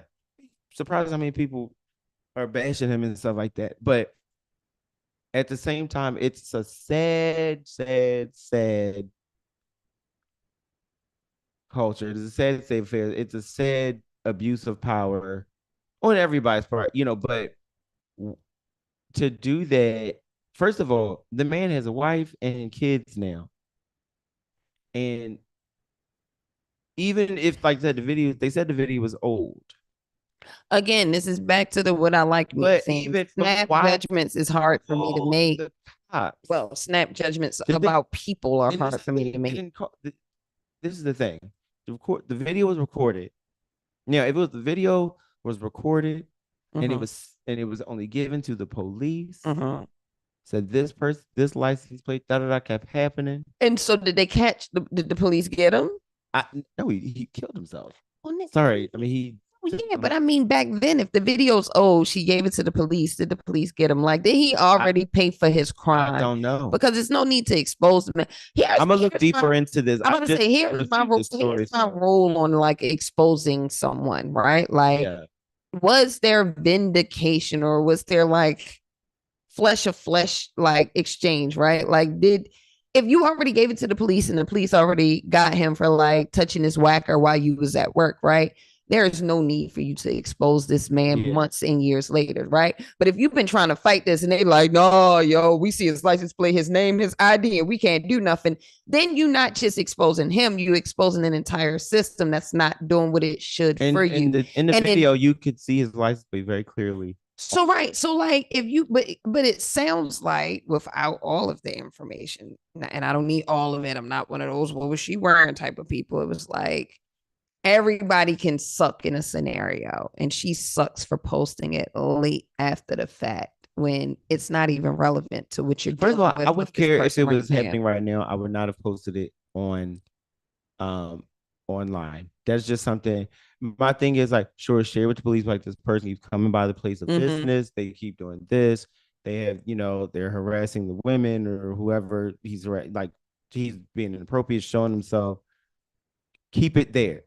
surprised how many people are bashing him and stuff like that. But at the same time, it's a sad, sad, sad culture. It's a sad state of affairs. It's a sad abuse of power on everybody's part, but to do that, first of all, the man has a wife and kids now. And even if, like I said, they said the video was old. Again, this is back to the what I like me But saying. even Snap why judgments is hard for me to make. the cops? Well, snap judgments The thing, about people are and hard for me to make. this is the thing. The video was recorded. Now, if it was the video was recorded and it was only given to the police, said this license plate, kept happening. And so did they catch did the police get him? No, he killed himself. Well, Sorry. I mean, he yeah, but I mean, back then, if the video's old, she gave it to the police. Did the police get him? Like, did he already pay for his crime? I don't know. Because there's no need to expose him. I'm gonna look deeper into this. I'm gonna say here's my role on like exposing someone, right? Like, was there vindication or was there like flesh of flesh like exchange, right? Like, if you already gave it to the police and the police already got him for like touching his whacker while you was at work, right? There is no need for you to expose this man months and years later, right? But if you've been trying to fight this and they like, no, yo, we see his license plate, his name, his ID, and we can't do nothing, then you're not just exposing him, you exposing an entire system that's not doing what it should for you. In the video, you could see his license plate very clearly. So right, so like if you, but it sounds like without all of the information, and I don't need all of it. I'm not one of those what was she wearing type of people. It was like everybody can suck in a scenario, and she sucks for posting it late after the fact when it's not even relevant to what you're doing. First of all, I would care if it was happening right now. I would not have posted it on online. That's just something. My thing is like, sure, share with the police, like this person keeps coming by the place of business, they keep doing this, they have, they're harassing the women or whoever he's like, he's being inappropriate, showing himself. Keep it there.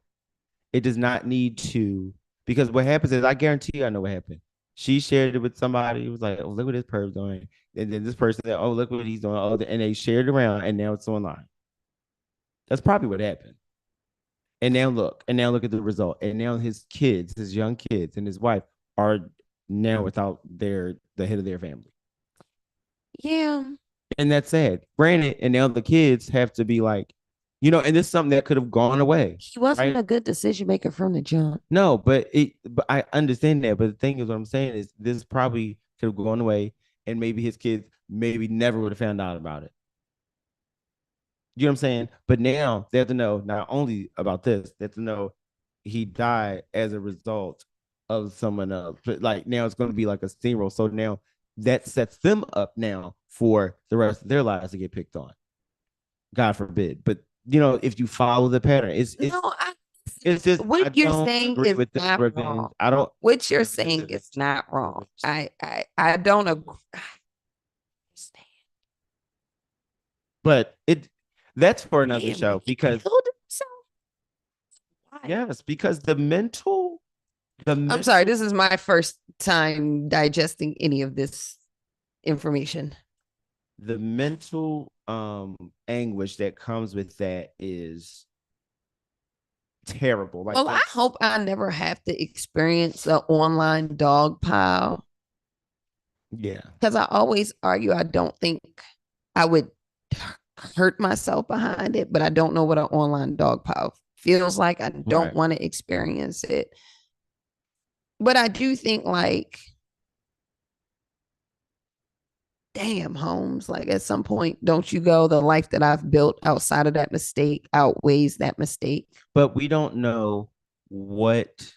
It does not need to, because what happens is, I guarantee you, I know what happened. She shared it with somebody. It was like, oh, look what this person's doing. And then this person said, oh, look what he's doing. Oh, and they shared it around, and now it's online. That's probably what happened. And now look at the result. And now his kids, his young kids, and his wife are now without the head of their family. Yeah. And that's sad. Granted, and now the kids have to be like, and this is something that could have gone away. He wasn't a good decision maker from the jump. No, but I understand that. But the thing is, what I'm saying is, this probably could have gone away, and maybe his kids maybe never would have found out about it. You know what I'm saying? But now they have to know not only about this, they have to know he died as a result of someone else. But like now it's going to be like a steamroll. So now that sets them up now for the rest of their lives to get picked on. God forbid. But if you follow the pattern, it's just what you're saying is not wrong. I don't. What you're saying is not wrong. I don't agree. But that's for another show, because yes, because the mental. I'm sorry, this is my first time digesting any of this information. The mental anguish that comes with that is terrible. Like, well, I hope I never have to experience an online dog pile. Yeah. Because I always argue I don't think I would hurt myself behind it, but I don't know what an online dog pile feels like. I don't Right. want to experience it. But I do think like, damn, Holmes, like at some point, don't you go, the life that I've built outside of that mistake outweighs that mistake. But we don't know what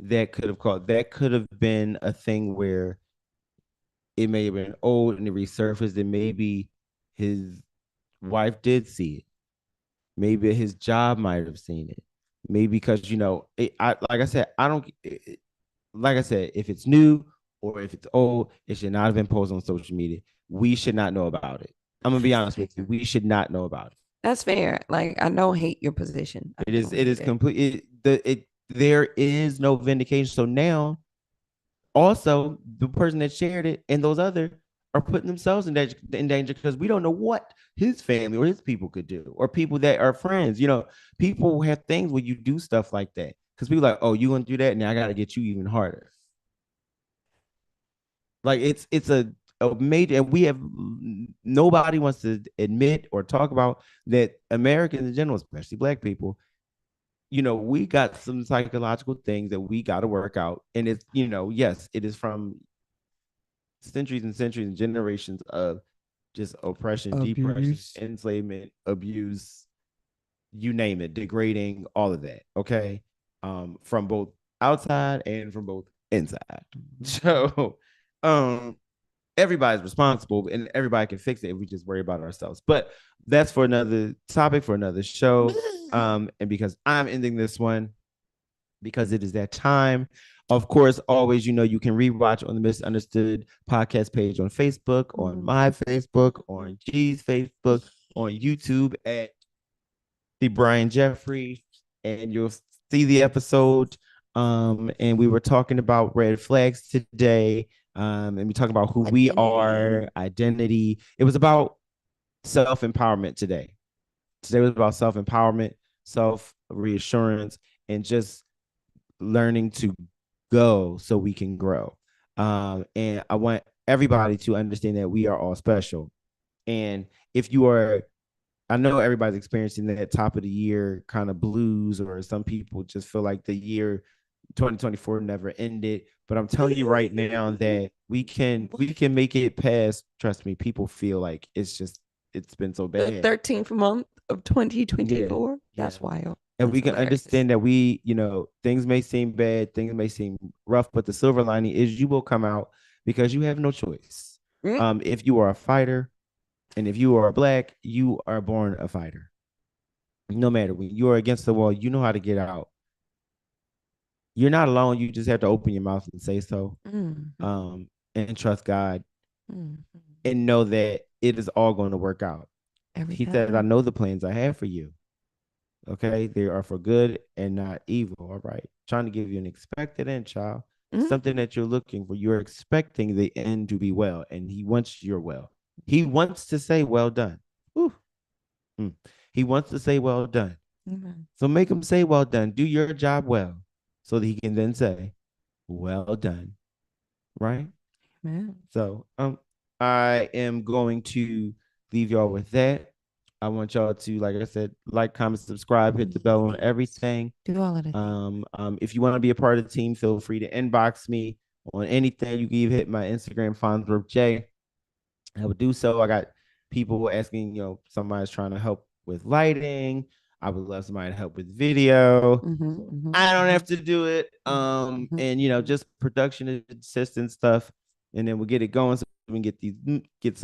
that could have caused. That could have been a thing where it may have been old and it resurfaced, and maybe his wife did see it. Maybe his job might have seen it. Maybe because I like I said, I don't. Like I said, if it's new or if it's old, it should not have been posted on social media. We should not know about it. I'm gonna be honest with you. We should not know about it. That's fair. Like I don't hate your position. I It is. don't It hate is it. complete. There is no vindication. So now, also, the person that shared it and those other are putting themselves in danger because we don't know what his family or his people could do, or people that are friends. People have things where you do stuff like that because people are like, oh, you gonna do that? Now I gotta get you even harder. Like it's a major, and we have nobody wants to admit or talk about that. Americans in general, especially Black people, we got some psychological things that we got to work out, and it's yes, it is from centuries and centuries and generations of just oppression, depression, Abuse. enslavement, abuse, you name it, degrading, all of that. Okay, from both outside and from both inside. So, um, everybody's responsible and everybody can fix it if we just worry about ourselves. But that's for another topic for another show. And because I'm ending this one, because it is that time. Of course, always, you can rewatch on the Misunderstood podcast page on Facebook, on my Facebook, on G's Facebook, on YouTube at the Brian Jeffrey, and you'll see the episode. And we were talking about red flags today. And we talking about who we are, identity. It was about self-empowerment today. Today was about self-empowerment, self-reassurance, and just learning to go so we can grow. And I want everybody to understand that we are all special. And if you are, I know everybody's experiencing that top of the year kind of blues, or some people just feel like the year 2024 never ended. But I'm telling you right now that we can make it past. Trust me, people feel like it's been so The bad. 13th month of 2024. Yeah, That's yeah. wild. And That's we can hilarious. understand that things may seem bad, things may seem rough, but the silver lining is you will come out because you have no choice. Mm. If you are a fighter, and if you are Black, you are born a fighter. No matter when you are against the wall, you know how to get out. You're not alone. You just have to open your mouth and say so. Mm. And trust God, Mm. and know that it is all going to work out. Every He said, I time. know the plans I have for you. Okay, they are for good and not evil. All right, trying to give you an expected end, child. Mm. Something that you're looking for. You're expecting the end to be well, and He wants your well. He wants to say, "Well done." Whew. Mm. He wants to say, "Well done." Amen. So make him say, "Well done." Do your job well, so that he can then say, "Well done." Right. Amen. So I am going to leave y'all with that. I want y'all to, like I said, like, comment, subscribe, hit the bell on everything. Do all of that. If you want to be a part of the team, feel free to inbox me on anything. You can even hit my Instagram, Farnsworth J. I would do so. I got people asking, somebody's trying to help with lighting. I would love somebody to help with video. I don't have to do it. And just production assistant stuff, and then we'll get it going so we can get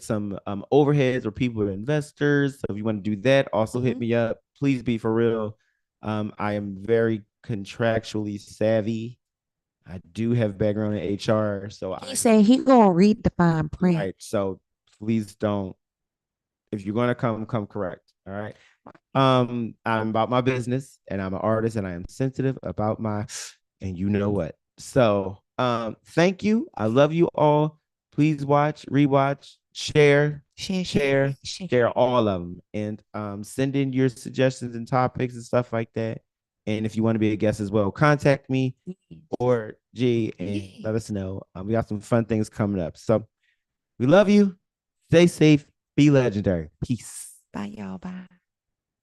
some overheads or people or investors. So if you want to do that, also hit me up. Please be for real. I am very contractually savvy. I do have background in HR, so He said he gonna read the fine print. right. So please don't. If you're gonna come correct. All right. I'm about my business, and I'm an artist, and I am sensitive about and you know what. So thank you. I love you all. Please watch, rewatch, share all of them, and send in your suggestions and topics and stuff like that. And if you want to be a guest as well, contact me or G and let us know. We got some fun things coming up. So we love you. Stay safe. Be legendary. Peace. Bye, y'all. Bye.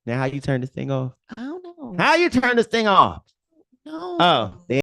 Now, how you turn this thing off? I don't know. How you turn this thing off? No. Oh,